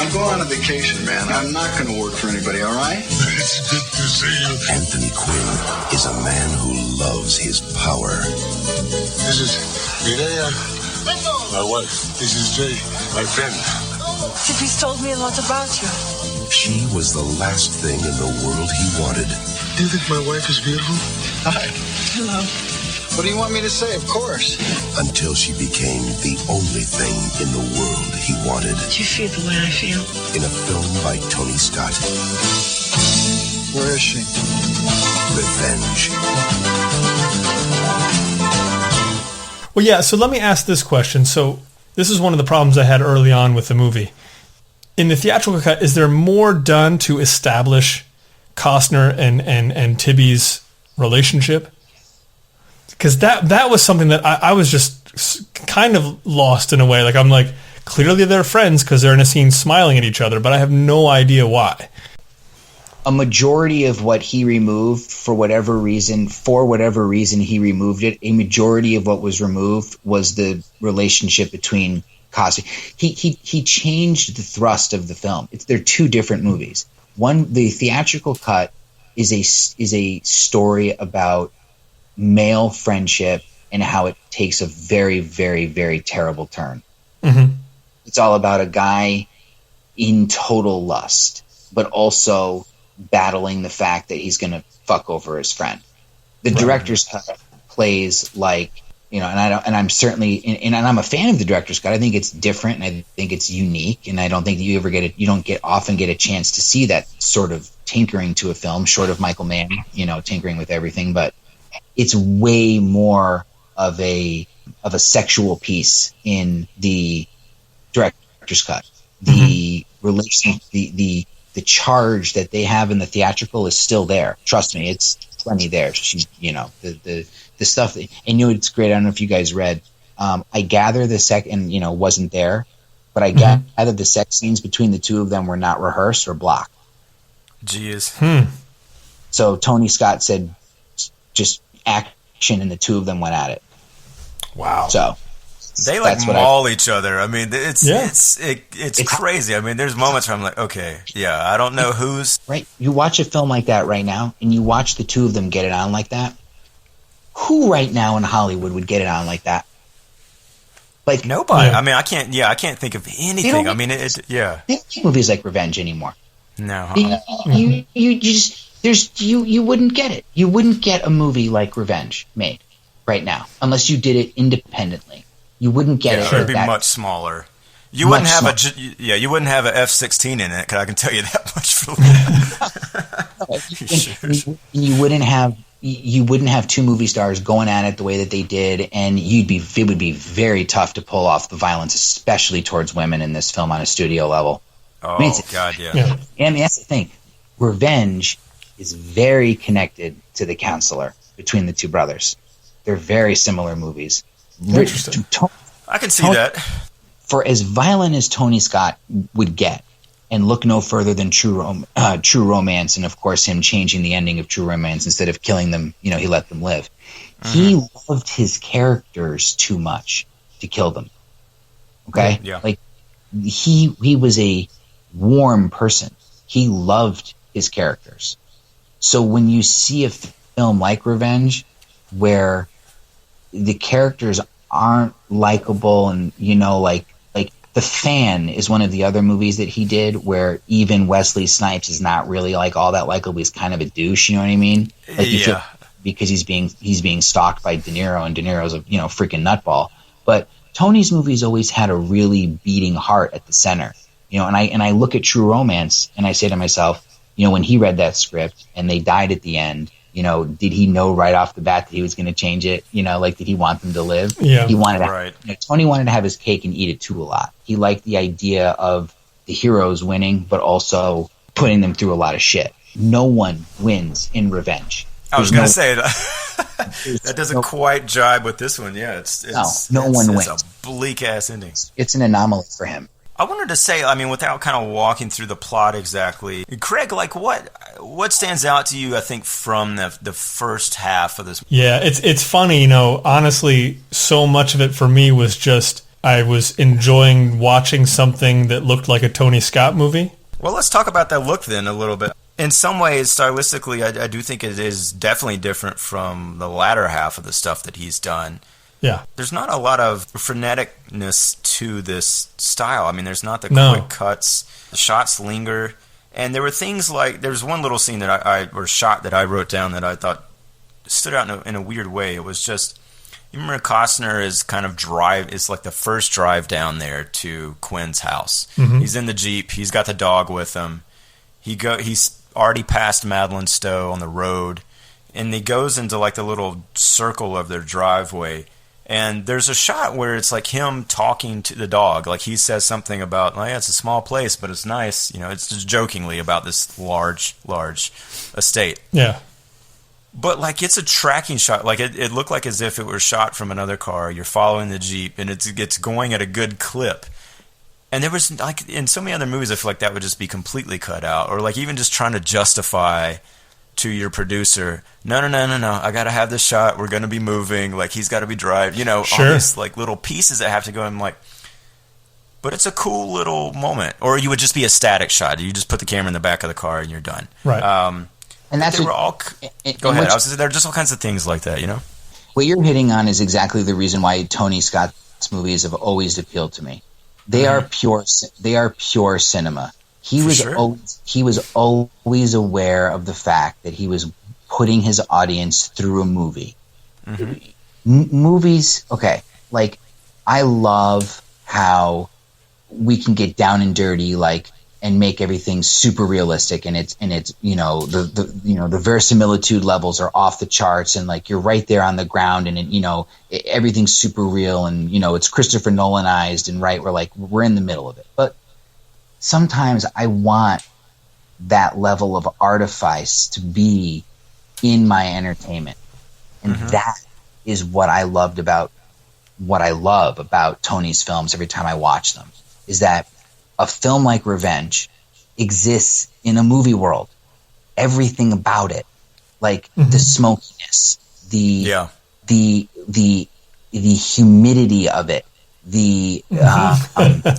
I'm going on a vacation, man. I'm not going to work for anybody, all right? It's good to see you. Anthony-Quinn is a man who loves his power. This is Mireya, my wife. This is Jay, my friend. Tippy's told me a lot about you. She was the last thing in the world he wanted. Do you think my wife is beautiful? Hi. Hello. What do you want me to say? Of course. Until she became the only thing in the world he wanted. Do you feel the way I feel? In a film by Tony Scott. Where is she? Revenge. Well, yeah, so let me ask this question. So this is one of the problems I had early on with the movie. In the theatrical cut, is there more done to establish Costner and Tibby's relationship? Because that was something that I was just kind of lost in a way. Like, I'm like, clearly they're friends because they're in a scene smiling at each other, but I have no idea why. A majority of what he removed, for whatever reason he removed it, a majority of what was removed was the relationship between Costner. He changed the thrust of the film. They're two different movies. One, the theatrical cut is a story about male friendship and how it takes a very, very, very terrible turn. Mm-hmm. It's all about a guy in total lust, but also battling the fact that he's going to fuck over his friend. The director's cut plays like, and I'm a fan of the director's cut. I think it's different and I think it's unique, and I don't think that you don't often get a chance to see that sort of tinkering to a film, short of Michael Mann, tinkering with everything, but it's way more of a sexual piece in the director's cut. The relation, the charge that they have in the theatrical is still there. Trust me, it's plenty there. The stuff that, and it's great. I don't know if you guys read. I gather the wasn't there, but I gather the sex scenes between the two of them were not rehearsed or blocked. Jeez. So Tony Scott said, just action, and the two of them went at it. Wow. So they maul each other. I mean, it's crazy. I mean, there's moments where I'm like, okay, yeah, I don't know who's right. You watch a film like that right now, and you watch the two of them get it on like that. Who right now in Hollywood would get it on like that? Like nobody. Yeah. I mean, I can't think of anything. I mean, they don't make movies like Revenge anymore. No. You wouldn't get it. You wouldn't get a movie like Revenge made right now unless you did it independently. You wouldn't get it. It'd be much smaller. You wouldn't have you wouldn't have a F-16 in it. Cause I can tell you that much for You wouldn't have two movie stars going at it the way that they did, and it would be very tough to pull off the violence, especially towards women in this film on a studio level. Oh, God, yeah. I mean, that's the thing. Revenge is very connected to The Counselor between the two brothers. They're very similar movies. Interesting. I can see that. For as violent as Tony Scott would get, and look no further than True Romance, and of course him changing the ending of True Romance, instead of killing them, he let them live. He loved his characters too much to kill them. Okay? Yeah. Like he was a warm person. He loved his characters. So when you see a film like Revenge, where the characters aren't likable, and like The Fan is one of the other movies that he did where even Wesley Snipes is not really like all that likable. He's kind of a douche, you know what I mean? Like you feel, because he's being stalked by De Niro, and De Niro's a freaking nutball. But Tony's movies always had a really beating heart at the center. And I look at True Romance and I say to myself, when he read that script and they died at the end, did he know right off the bat that he was going to change it? Like, did he want them to live? Yeah. He wanted to, Tony wanted to have his cake and eat it too a lot. He liked the idea of the heroes winning, but also putting them through a lot of shit. No one wins in Revenge. I was going to say that doesn't quite jibe with this one. Yeah, no one wins. It's a bleak ass ending. It's an anomaly for him. I wanted to say, I mean, without kind of walking through the plot exactly, Craig, like what stands out to you, I think, from the first half of this? Yeah, it's funny, honestly, so much of it for me was just, I was enjoying watching something that looked like a Tony Scott movie. Well, let's talk about that look then a little bit. In some ways, stylistically, I do think it is definitely different from the latter half of the stuff that he's done. Yeah. There's not a lot of freneticness to this style. I mean, there's not the quick cuts. The shots linger. And there were things like, there's one little scene that shot that I wrote down that I thought stood out in a weird way. It was just, You remember Costner is kind of it's like the first drive down there to Quinn's house. Mm-hmm. He's in the Jeep. He's got the dog with him. He's already passed Madeleine-Stowe on the road, and he goes into like the little circle of their driveway. And there's a shot where it's like him talking to the dog. Like he says something about, oh, yeah, it's a small place, but it's nice. You know, it's just jokingly about this large estate. Yeah. But like it's a tracking shot. Like it looked like as if it were shot from another car. You're following the Jeep, and it's going at a good clip. And there was, like, in so many other movies, I feel like that would just be completely cut out. Or like even just trying to justify to your producer, no, I got to have this shot. We're going to be moving. Like, he's got to be driving. You know, sure. All these, like, little pieces that have to go. I'm like, but it's a cool little moment. Or you would just be a static shot. You just put the camera in the back of the car and you're done. Right. And that's they were all. Go ahead. There are just all kinds of things like that, you know? What you're hitting on is exactly the reason why Tony Scott's movies have always appealed to me. They are pure cinema. He was always aware of the fact that he was putting his audience through a movie. Movies, okay, like I love how we can get down and dirty, like, and make everything super realistic, and it's the verisimilitude levels are off the charts, and like you're right there on the ground, and everything's super real, and it's Christopher Nolanized, and right, we're in the middle of it. But sometimes I want that level of artifice to be in my entertainment, and that is what I love about Tony's films. Every time I watch them, is that a film like Revenge exists in a movie world. Everything about it, like the smokiness, the humidity of it,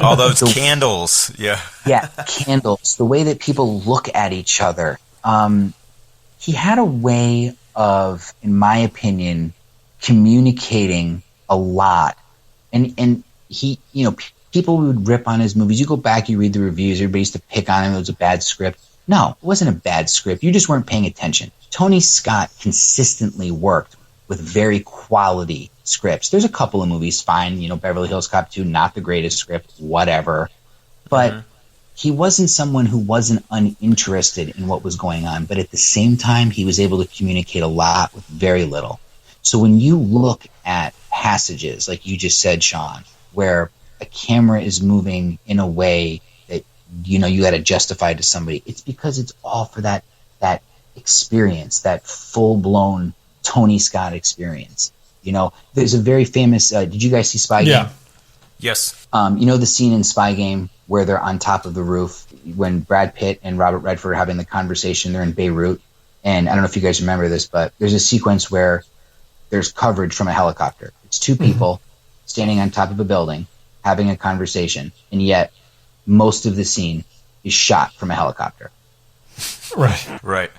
all those candles, candles, the way that people look at each other. He had a way of, in my opinion, communicating a lot, and he, people would rip on his movies. You go back, you read the reviews, everybody used to pick on him. It was a bad script. No, it wasn't a bad script. You just weren't paying attention. Tony Scott consistently worked with very quality scripts. There's a couple of movies, fine, Beverly Hills Cop 2, not the greatest script, whatever. But he wasn't someone who wasn't uninterested in what was going on. But at the same time, he was able to communicate a lot with very little. So when you look at passages, like you just said, Shawn, where a camera is moving in a way that you got to justify to somebody, it's because it's all for that experience, that full-blown Tony Scott experience. There's a very famous did you guys see Spy Game? Yes. The scene in Spy Game where they're on top of the roof when Brad Pitt and Robert Redford are having the conversation. They're in Beirut, and I don't know if you guys remember this, but there's a sequence where there's coverage from a helicopter. It's two people standing on top of a building having a conversation, and yet most of the scene is shot from a helicopter. Right.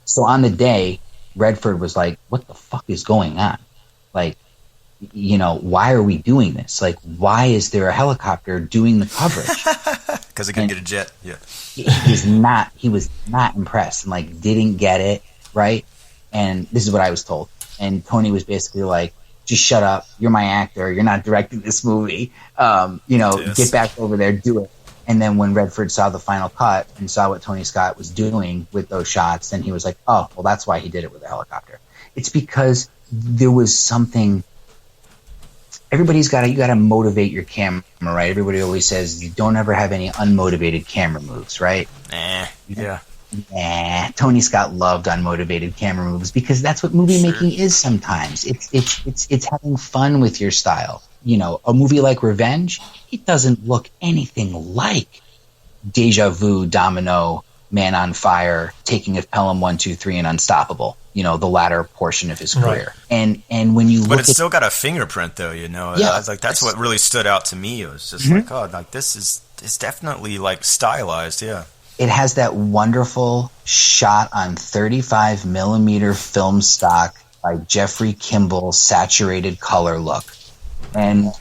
So on the day, Redford was like, what the fuck is going on? Like, why are we doing this? Like, why is there a helicopter doing the coverage? Because they couldn't get a jet. Yeah. He was not impressed and like didn't get it, right? And this is what I was told. And Tony was basically like, just shut up. You're my actor. You're not directing this movie. Get back over there, do it. And then when Redford saw the final cut and saw what Tony Scott was doing with those shots, then he was like, oh, well, that's why he did it with a helicopter. It's because there was something. You got to motivate your camera, right? Everybody always says you don't ever have any unmotivated camera moves, right? Yeah. Tony Scott loved unmotivated camera moves because that's what movie making is sometimes. It's having fun with your style. A movie like Revenge, it doesn't look anything like Deja Vu, Domino, Man on Fire, Taking of Pelham 1, 2, 3, and Unstoppable. The latter portion of his career. Right. And when you look, but it's still got a fingerprint, though. Yeah, I was like, that's what really stood out to me. It was just like, oh, like this is definitely like stylized. Yeah. It has that wonderful shot on 35 millimeter film stock by Jeffrey Kimball saturated color look. And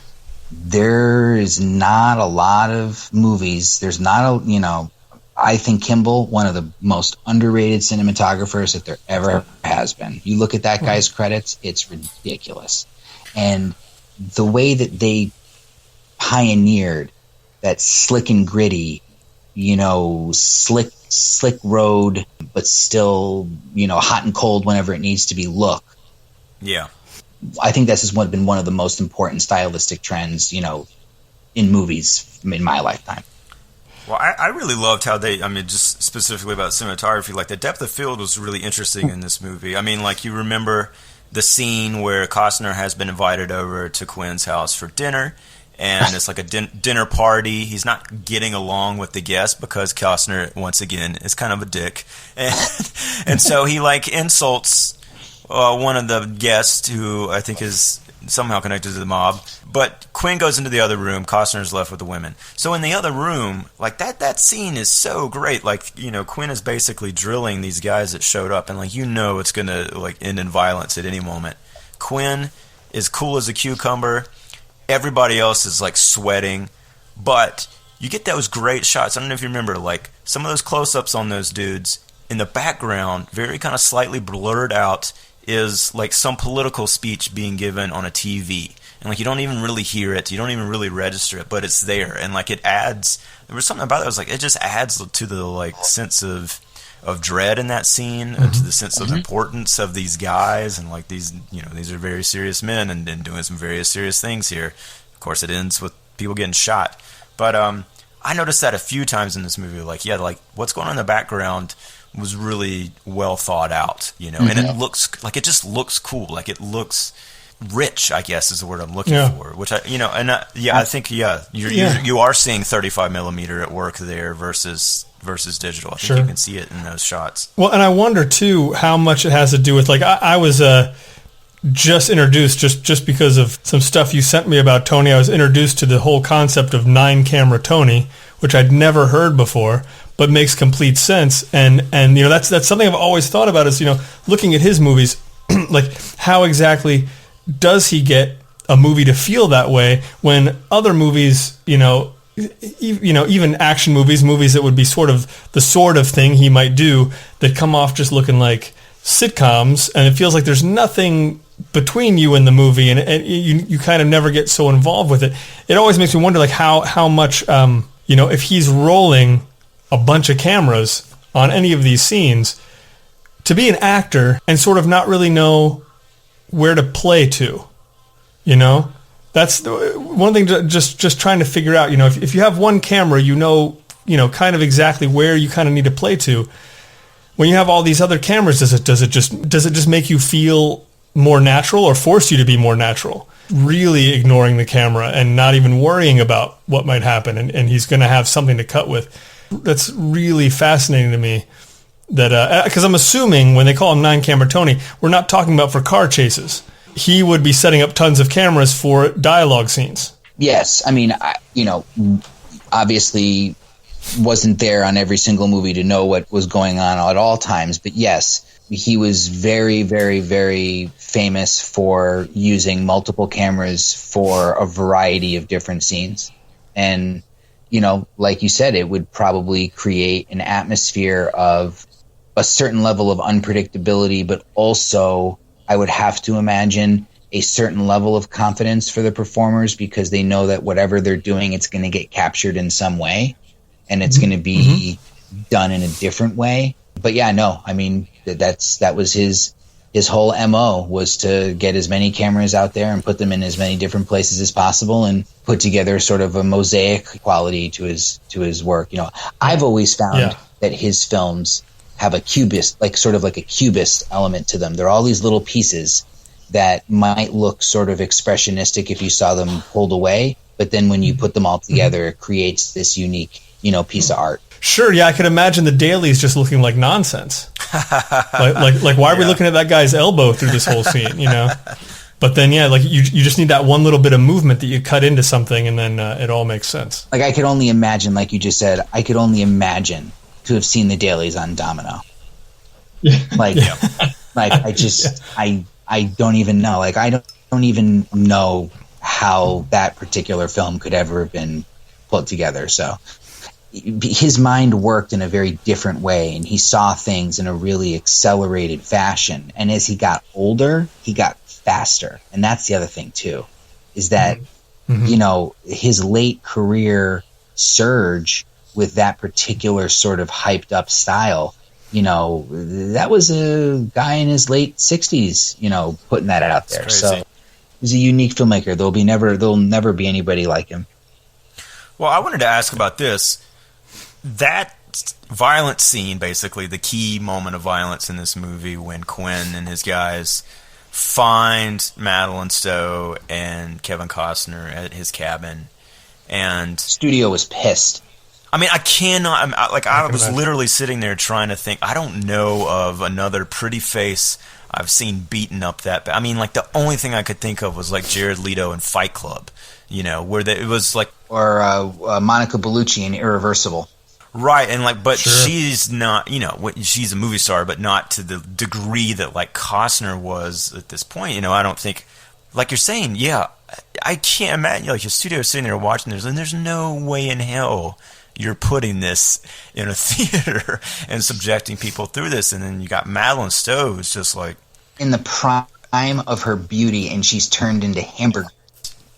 there is not a lot of movies. There's not I think Kimball, one of the most underrated cinematographers that there ever has been. You look at that guy's credits, it's ridiculous. And the way that they pioneered that slick and gritty, slick road, but still, hot and cold whenever it needs to be look. Yeah. I think this has been one of the most important stylistic trends, in movies in my lifetime. Well, I really loved how just specifically about cinematography, like the depth of field was really interesting in this movie. I mean, like, you remember the scene where Costner has been invited over to Quinn's house for dinner, and it's like a dinner party. He's not getting along with the guests because Costner, once again, is kind of a dick. And so he, like, insults one of the guests who I think is somehow connected to the mob. But Quinn goes into the other room. Costner's left with the women. So in the other room, like, that scene is so great. Like, Quinn is basically drilling these guys that showed up, and, like, it's going to, like, end in violence at any moment. Quinn is cool as a cucumber. Everybody else is, like, sweating. But you get those great shots. I don't know if you remember, like, some of those close-ups on those dudes. In the background, very kind of slightly blurred out, is, like, some political speech being given on a TV. And, like, you don't even really hear it. You don't even really register it, but it's there. And, like, it adds... There was something about it. I was like, it just adds to the, like, sense of dread in that scene, to the sense of importance of these guys. And, like, these are very serious men and doing some very serious things here. Of course, it ends with people getting shot. But I noticed that a few times in this movie. Like, what's going on in the background was really well thought out, and it looks like, it just looks cool. Like, it looks rich, I guess is the word I'm looking for, which I think, you are seeing 35 millimeter at work there versus digital. I think you can see it in those shots. Well, and I wonder too, how much it has to do with, like, I was, just introduced, just because of some stuff you sent me about Tony, I was introduced to the whole concept of 9-camera Tony, which I'd never heard before, but makes complete sense. And that's something I've always thought about is, looking at his movies, like, how exactly does he get a movie to feel that way when other movies, even action movies that would be sort of the sort of thing he might do that come off just looking like sitcoms, and it feels like there's nothing between you and the movie, and you kind of never get so involved with it. It always makes me wonder, like, how much, if he's rolling a bunch of cameras on any of these scenes, to be an actor and sort of not really know where to play to, that's one thing. Just trying to figure out, if you have one camera, kind of exactly where you kind of need to play to. When you have all these other cameras, does it just make you feel more natural or force you to be more natural? Really ignoring the camera and not even worrying about what might happen, and he's going to have something to cut with. That's really fascinating to me. That because I'm assuming when they call him 9-camera Tony, we're not talking about for car chases. He would be setting up tons of cameras for dialogue scenes. Yes, I mean, obviously wasn't there on every single movie to know what was going on at all times, but yes, he was very, very, very famous for using multiple cameras for a variety of different scenes. And, like you said, it would probably create an atmosphere of a certain level of unpredictability, but also, I would have to imagine, a certain level of confidence for the performers, because they know that whatever they're doing, it's going to get captured in some way, and it's going to be done in a different way. But yeah, no, I mean, that was his whole MO, was to get as many cameras out there and put them in as many different places as possible and put together sort of a mosaic quality to his work. I've always found that his films have a cubist, sort of like a cubist element to them. There are all these little pieces that might look sort of expressionistic if you saw them pulled away, but then when you put them all together, it creates this unique, piece of art. Sure, yeah, I could imagine the dailies just looking like nonsense. like why are we looking at that guy's elbow through this whole scene, But then, yeah, like you just need that one little bit of movement that you cut into something, and then it all makes sense. Like, I could only imagine, like you just said, to have seen the dailies on Domino. I just, I don't even know. Like, I don't even know how that particular film could ever have been put together. So his mind worked in a very different way, and he saw things in a really accelerated fashion. And as he got older, he got faster. And that's the other thing too, is that, his late career surge with that particular sort of hyped up style, that was a guy in his late 60s, putting that out there. So he's a unique filmmaker. There'll never be anybody like him. Well, I wanted to ask about this. That violent scene, basically the key moment of violence in this movie, when Quinn and his guys find Madeleine-Stowe and Kevin Costner at his cabin, and studio was pissed. I mean, I cannot. I was literally sitting there trying to think. I don't know of another pretty face I've seen beaten up that bad. I mean, the only thing I could think of was Jared Leto in Fight Club, where it was or Monica Bellucci in Irreversible. Right, and but she's not, she's a movie star, but not to the degree that Costner was at this point. I don't think, you're saying, I can't imagine your studio sitting there watching this, and there's no way in hell you're putting this in a theater and subjecting people through this, and then you got Madeleine-Stowe who's just in the prime of her beauty, and she's turned into hamburger.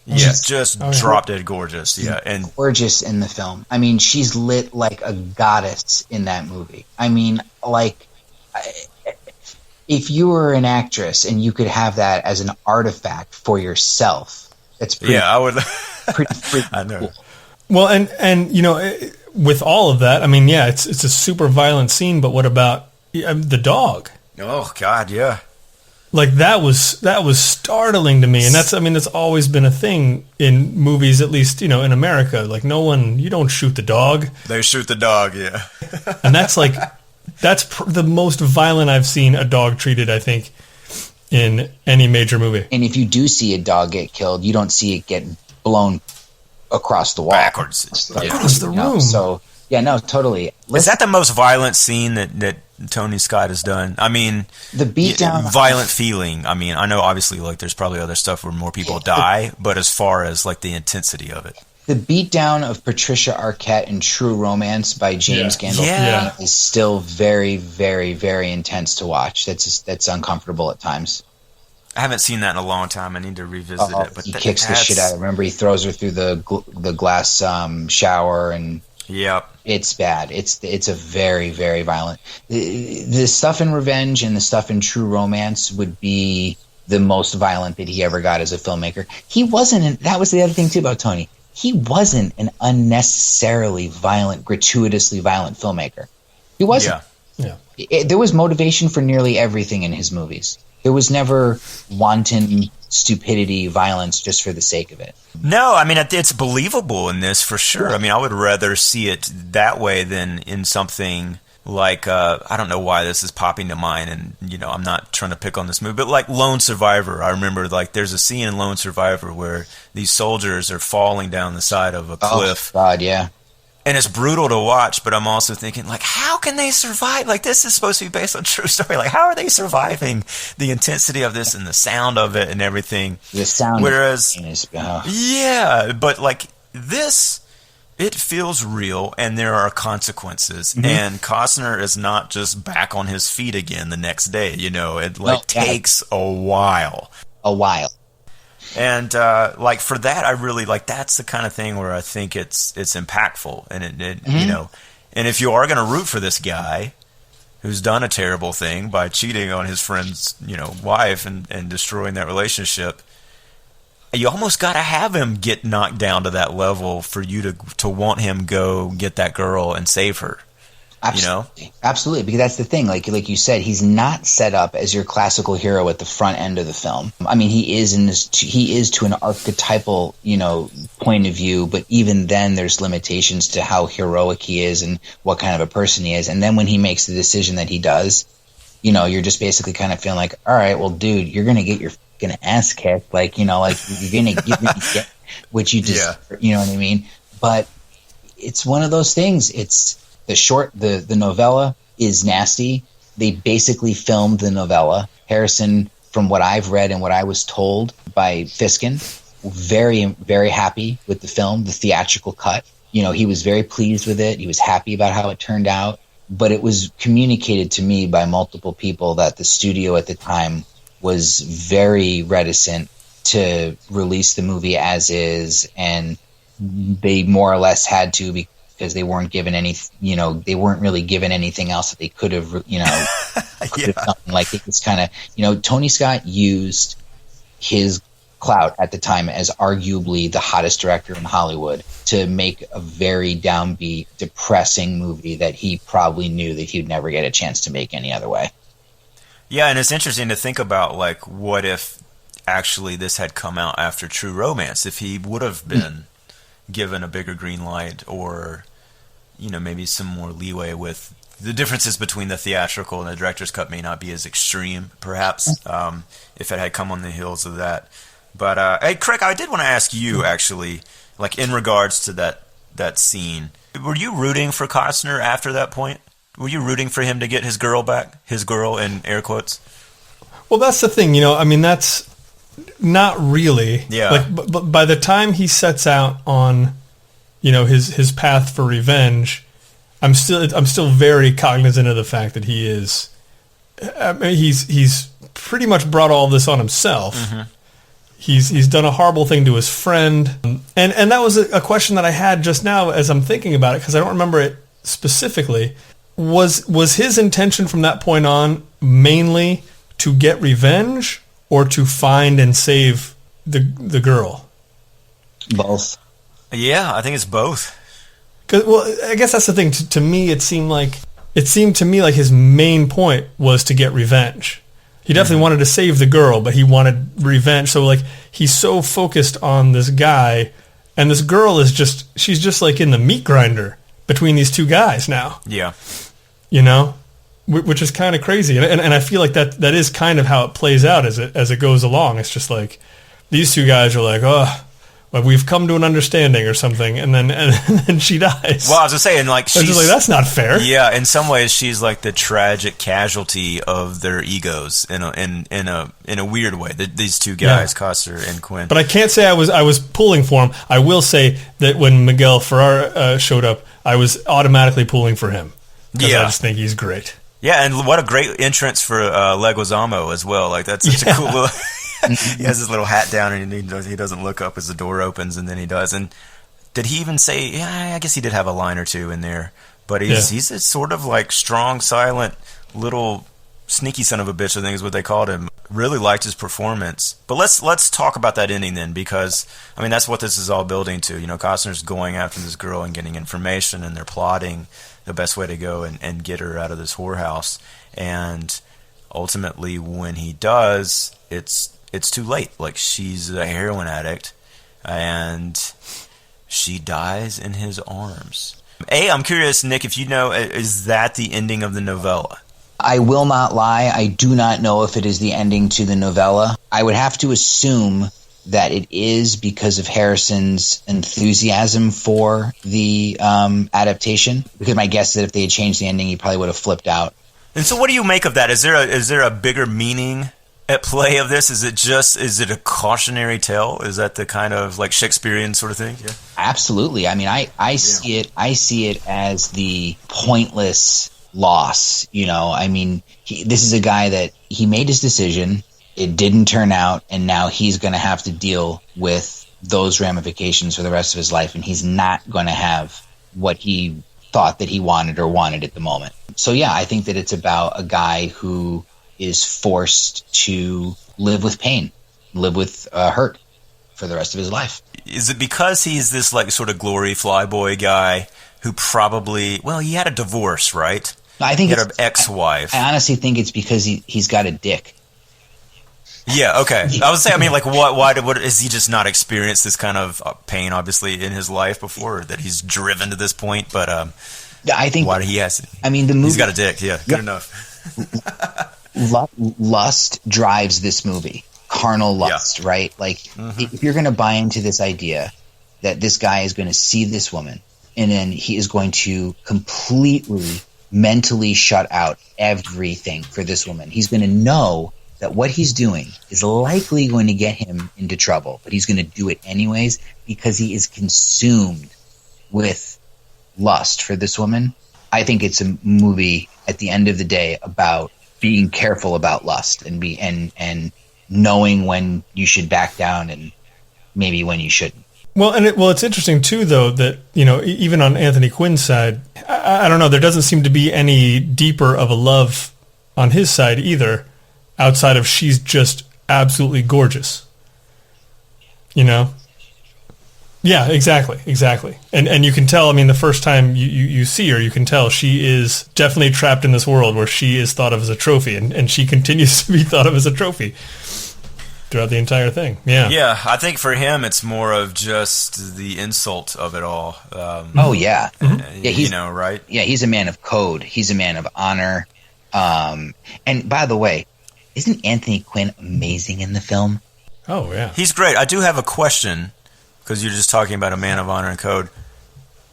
Yeah, just drop dead gorgeous. Yeah, and gorgeous in the film. I mean, she's lit like a goddess in that movie. I mean, if you were an actress and you could have that as an artifact for yourself, that's pretty. I would. pretty I know. Cool. Well, and with all of that, I mean, it's a super violent scene. But what about the dog? Oh God, yeah. That was startling to me, and that's always been a thing in movies, at least in America. You don't shoot the dog. They shoot the dog, yeah. And that's the most violent I've seen a dog treated, I think, in any major movie. And if you do see a dog get killed, you don't see it get blown across the wall, backwards, across the room. So no, totally. Is that the most violent scene that Tony Scott has done? I mean, the beatdown, violent feeling. I mean, I know obviously there's probably other stuff where more people die, but as far as the intensity of it, the beatdown of Patricia Arquette in True Romance by James Gandolfini is still very, very, very intense to watch. That's uncomfortable at times. I haven't seen that in a long time. I need to revisit it. But he kicks the shit out of her. Remember, he throws her through the glass shower, and it's bad. It's a very, very violent. The stuff in Revenge and the stuff in True Romance would be the most violent that he ever got as a filmmaker. He wasn't. That was the other thing too about Tony. He wasn't an unnecessarily violent, gratuitously violent filmmaker. He wasn't. Yeah. There was motivation for nearly everything in his movies. There was never wanton stupidity, violence just for the sake of it. No, I mean, it's believable in this for sure. I mean, I would rather see it that way than in something I don't know why this is popping to mind, and I'm not trying to pick on this movie, but Lone Survivor. I remember there's a scene in Lone Survivor where these soldiers are falling down the side of a cliff. Oh God, yeah. And it's brutal to watch, but I'm also thinking, how can they survive? This is supposed to be based on a true story. How are they surviving the intensity of this and the sound of it and everything? The sound. Whereas, yeah, but this, it feels real, and there are consequences. Mm-hmm. And Costner is not just back on his feet again the next day. It takes a while. And for that, I really that's the kind of thing where I think it's impactful, and it and if you are going to root for this guy who's done a terrible thing by cheating on his friend's wife and destroying that relationship, you almost got to have him get knocked down to that level for you to want him go get that girl and save her. Absolutely, because that's the thing. Like you said, he's not set up as your classical hero at the front end of the film. I mean, he is to an archetypal, point of view, but even then there's limitations to how heroic he is and what kind of a person he is. And then when he makes the decision that he does, you're just basically kind of feeling all right, well, dude, you're going to get your fucking ass kicked. You're going to get what you deserve. Yeah. You know what I mean? But it's one of those things. It's the novella is nasty. They basically filmed the novella. Harrison, from what I've read and what I was told by Fiskin, very, very happy with the film, the theatrical cut. He was very pleased with it. He was happy about how it turned out. But it was communicated to me by multiple people that the studio at the time was very reticent to release the movie as is, and they more or less had to because they weren't given they weren't really given anything else that they could have, could have done. Like, it was kind of, Tony Scott used his clout at the time as arguably the hottest director in Hollywood to make a very downbeat, depressing movie that he probably knew that he'd never get a chance to make any other way. Yeah, and it's interesting to think about, like, what if actually this had come out after True Romance, if he would have been given a bigger green light, or maybe some more leeway with the differences between the theatrical and the director's cut may not be as extreme, perhaps, if it had come on the heels of that. But hey, Craig, I did want to ask you, actually, like, in regards to that scene, were you rooting for Costner after that point? Were you rooting for him to get his girl back? His girl, in air quotes? Well, that's the thing, that's not really. Yeah. Like, but by the time he sets out on, his path for revenge, I'm still very cognizant of the fact that he is. I mean, he's pretty much brought all this on himself. Mm-hmm. He's done a horrible thing to his friend, and that was a question that I had just now as I'm thinking about it, because I don't remember it specifically. Was his intention from that point on mainly to get revenge or to find and save the girl? Both. Yeah, I think it's both. Well, I guess that's the thing. To me, it seemed to me like his main point was to get revenge. He definitely wanted to save the girl, but he wanted revenge. So, like, he's so focused on this guy, and this girl she's just like in the meat grinder between these two guys now. Yeah. Which is kind of crazy. And I feel like that is kind of how it plays out as it goes along. It's just like these two guys are like, oh, well, we've come to an understanding or something, and then she dies. Well, I was just saying, like, she's just like, that's not fair. Yeah, in some ways, she's like the tragic casualty of their egos in a weird way. These two guys, Costner and Quinn. But I can't say I was pulling for him. I will say that when Miguel-Ferrer showed up, I was automatically pulling for him. Because I just think he's great. Yeah, and what a great entrance for Leguizamo as well. Like, that's such a cool little... He has his little hat down, and he doesn't look up as the door opens, and then he does. And did he even say... Yeah, I guess he did have a line or two in there. But he's a sort of, like, strong, silent, little sneaky son of a bitch, I think is what they called him. Really liked his performance. But let's talk about that ending then, because, I mean, that's what this is all building to. Costner's going after this girl and getting information, and they're plotting the best way to go and get her out of this whorehouse. And ultimately, when he does, it's too late. Like, she's a heroin addict, and she dies in his arms. I'm curious, Nick, if you know, is that the ending of the novella? I will not lie. I do not know if it is the ending to the novella. I would have to assume that it is because of Harrison's enthusiasm for the adaptation. Because my guess is that if they had changed the ending, he probably would have flipped out. And so what do you make of that? Is there a bigger meaning at play of this? Is it a cautionary tale? Is that the kind of, like, Shakespearean sort of thing? Yeah. Absolutely. I mean, I see it as the pointless loss. I mean, this is a guy that he made his decision, it didn't turn out, and now he's going to have to deal with those ramifications for the rest of his life, and he's not going to have what he thought that he wanted at the moment. So yeah, I think that it's about a guy who is forced to live with pain, live with hurt for the rest of his life. Is it because he's this, like, sort of glory flyboy guy who probably, well, he had a divorce, right? I think he had an ex-wife. I honestly think it's because he's got a dick. Yeah, okay. I would say, I mean, like, what has he just not experienced this kind of pain, obviously, in his life before, that he's driven to this point? But I think why he has. I mean, the movie. He's got a dick. Yeah, good enough. Lust drives this movie. Carnal lust, right? Like, if you're going to buy into this idea that this guy is going to see this woman, and then he is going to completely mentally shut out everything for this woman. He's going to know that what he's doing is likely going to get him into trouble, but he's going to do it anyways because he is consumed with lust for this woman. I think it's a movie at the end of the day about being careful about lust and knowing when you should back down and maybe when you shouldn't. Well, it's interesting too, though, that, you know, even on Anthony Quinn's side, I don't know, there doesn't seem to be any deeper of a love on his side either, outside of she's just absolutely gorgeous. You know? Yeah, exactly. And you can tell, I mean, the first time you see her, you can tell she is definitely trapped in this world where she is thought of as a trophy, and she continues to be thought of as a trophy throughout the entire thing. Yeah, I think for him it's more of just the insult of it all. Oh yeah, yeah. You know, right? Yeah, he's a man of code. He's a man of honor. And by the way, isn't Anthony Quinn amazing in the film? Oh yeah, he's great. I do have a question, because you're just talking about a man of honor and code.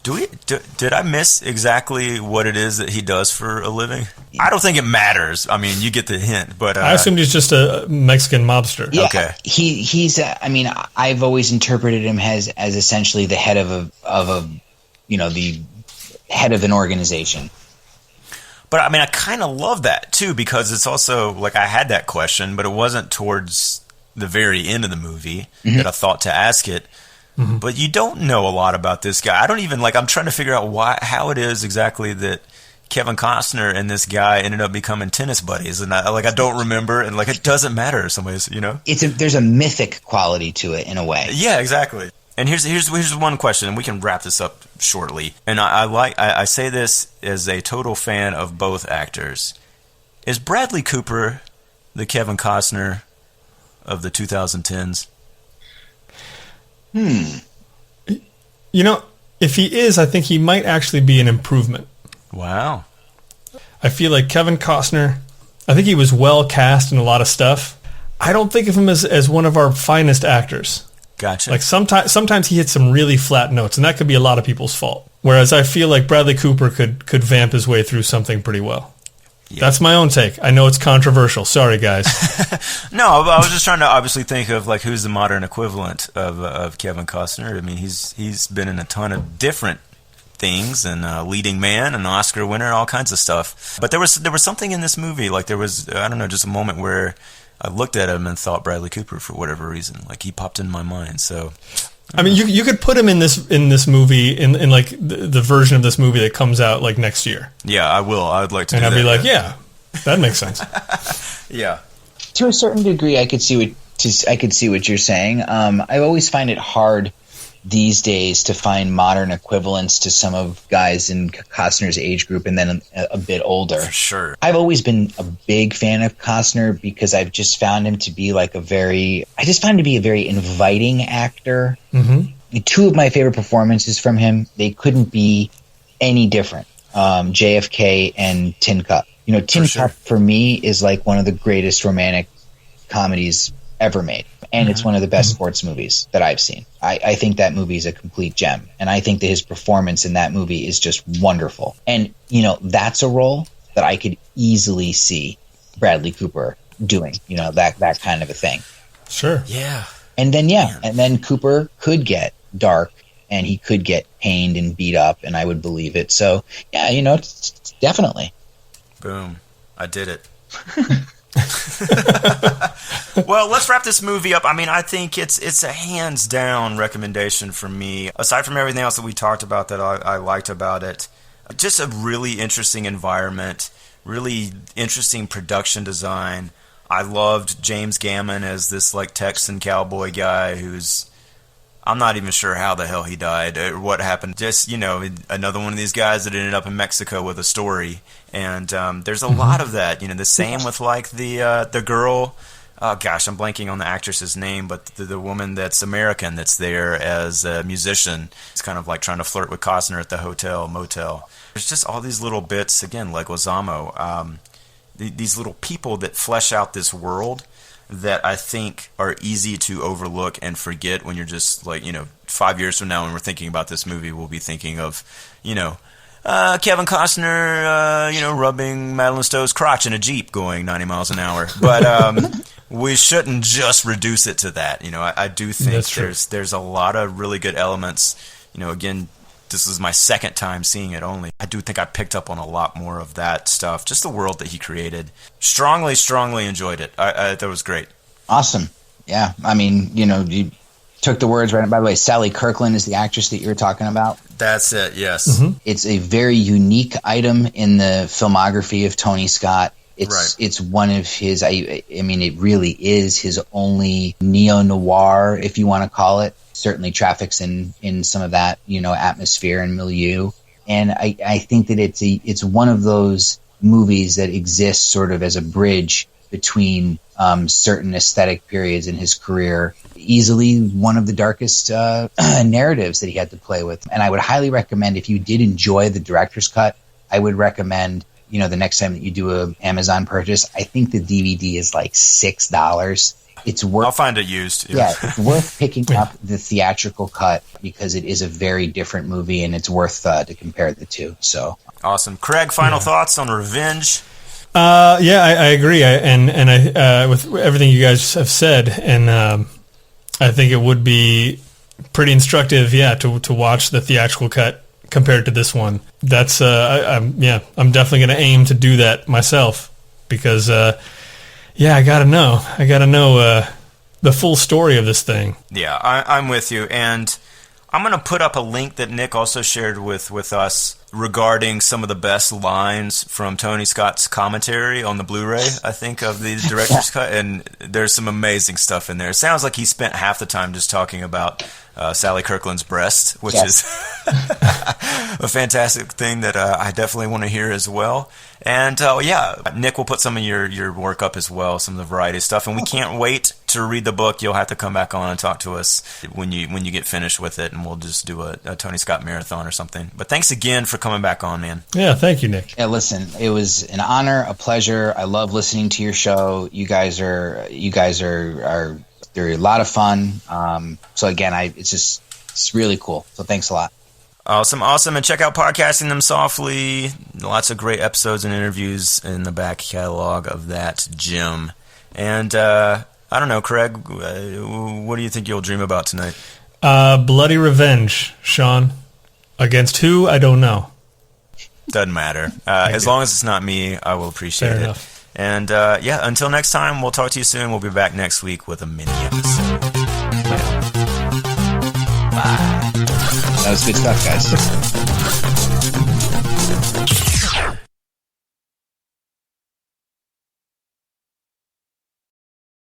Did I miss exactly what it is that he does for a living? I don't think it matters. I mean, you get the hint, but I assumed he's just a Mexican mobster. Yeah, okay. He's. I mean, I've always interpreted him as essentially the head of a, you know, the head of an organization. But I mean, I kind of love that too, because it's also like I had that question, but it wasn't towards the very end of the movie that I thought to ask it. Mm-hmm. But you don't know a lot about this guy. I don't even, like, I'm trying to figure out how it is exactly that Kevin Costner and this guy ended up becoming tennis buddies. And I don't remember, and like, it doesn't matter in some ways, you know? There's a mythic quality to it in a way. Yeah, exactly. And here's one question, and we can wrap this up shortly. And I say this as a total fan of both actors. Is Bradley Cooper the Kevin Costner of the 2010s? You know, if he is, I think he might actually be an improvement. Wow. I feel like Kevin Costner, I think he was well cast in a lot of stuff. I don't think of him as one of our finest actors. Gotcha. Like sometimes he hits some really flat notes, and that could be a lot of people's fault. Whereas I feel like Bradley Cooper could vamp his way through something pretty well. Yeah. That's my own take. I know it's controversial. Sorry, guys. No, I was just trying to obviously think of like who's the modern equivalent of Kevin Costner. I mean, he's been in a ton of different things, and leading man, an Oscar winner, all kinds of stuff. But there was something in this movie, like there was, I don't know, just a moment where I looked at him and thought Bradley Cooper for whatever reason. Like he popped in my mind. So I mean, you could put him in this movie in like the version of this movie that comes out like next year. Yeah, I will. I would like to. And do I'd that. be like, yeah, that makes sense. Yeah. To a certain degree, I could see what you're saying. I always find it hard these days to find modern equivalents to some of guys in Costner's age group, and then a bit older. For sure. I've always been a big fan of Costner because I've just found him to be like a very inviting actor. Mm-hmm. Two of my favorite performances from him, they couldn't be any different. JFK and Tin Cup. You know, Tin Cup for me is like one of the greatest romantic comedies ever made. And it's one of the best sports movies that I've seen. I think that movie is a complete gem. And I think that his performance in that movie is just wonderful. And, you know, that's a role that I could easily see Bradley Cooper doing, you know, that kind of a thing. Sure. Yeah. And then Cooper could get dark and he could get pained and beat up, and I would believe it. So, yeah, you know, it's definitely. Boom. I did it. Well, let's wrap this movie up. I mean, I think it's a hands down recommendation for me. Aside from everything else that we talked about that I liked about it, just a really interesting environment, really interesting production design. I loved James-Gammon as this like Texan cowboy guy who's, I'm not even sure how the hell he died or what happened. Just, you know, another one of these guys that ended up in Mexico with a story. And there's a lot of that. You know, the same with like the girl. Oh gosh, I'm blanking on the actress's name, but the woman that's American that's there as a musician. It's kind of like trying to flirt with Costner at the motel. There's just all these little bits, again, like Leguizamo, these little people that flesh out this world that I think are easy to overlook and forget when you're just like, you know, 5 years from now when we're thinking about this movie, we'll be thinking of, you know, Kevin Costner, you know, rubbing Madeleine-Stowe's crotch in a Jeep going 90 miles an hour. But we shouldn't just reduce it to that. You know, I do think there's a lot of really good elements. You know, again, this was my second time seeing it only. I do think I picked up on a lot more of that stuff, just the world that he created. Strongly enjoyed it. I thought it was great. Awesome. Yeah. I mean, you took the words right. By the way, Sally-Kirkland is the actress that you were talking about. That's it, yes. Mm-hmm. It's a very unique item in the filmography of Tony Scott. It's one of his, I mean, it really is his only neo-noir, if you want to call it. Certainly traffics in some of that, atmosphere and milieu. And I think that it's one of those movies that exists sort of as a bridge between certain aesthetic periods in his career. Easily one of the darkest narratives that he had to play with. And I would highly recommend, if you did enjoy the director's cut, I would recommend, the next time that you do a Amazon purchase, I think the DVD is like $6. It's worth. I'll find it used. Yeah, it's worth picking up the theatrical cut because it is a very different movie, and it's worth to compare the two. So awesome, Craig. Final thoughts on Revenge? I agree. I with everything you guys have said, and I think it would be pretty instructive, to watch the theatrical cut compared to this one. That's I'm definitely going to aim to do that myself because I gotta know the full story of this thing. Yeah, I'm with you, and I'm going to put up a link that Nick also shared with us regarding some of the best lines from Tony Scott's commentary on the Blu-ray, I think, of the director's cut, and there's some amazing stuff in there. It sounds like he spent half the time just talking about Sally-Kirkland's breast, which is a fantastic thing that I definitely want to hear as well. And Nick will put some of your work up as well, some of the variety of stuff, and we can't wait to read the book. You'll have to come back on and talk to us when you get finished with it, and we'll just do a Tony Scott marathon or something. But thanks again for coming back on, man. Yeah, thank you, Nick. Yeah, listen, it was an honor, a pleasure. I love listening to your show. You guys are they're a lot of fun. So again, it's really cool. So thanks a lot. Awesome. And check out Podcasting Them Softly. Lots of great episodes and interviews in the back catalog of that gem. And I don't know, Craig, what do you think you'll dream about tonight? Bloody revenge, Shawn. Against who? I don't know. Doesn't matter. As long as it's not me, I will appreciate Fair it. enough. And until next time, we'll talk to you soon. We'll be back next week with a mini episode. Bye. That was good stuff, guys.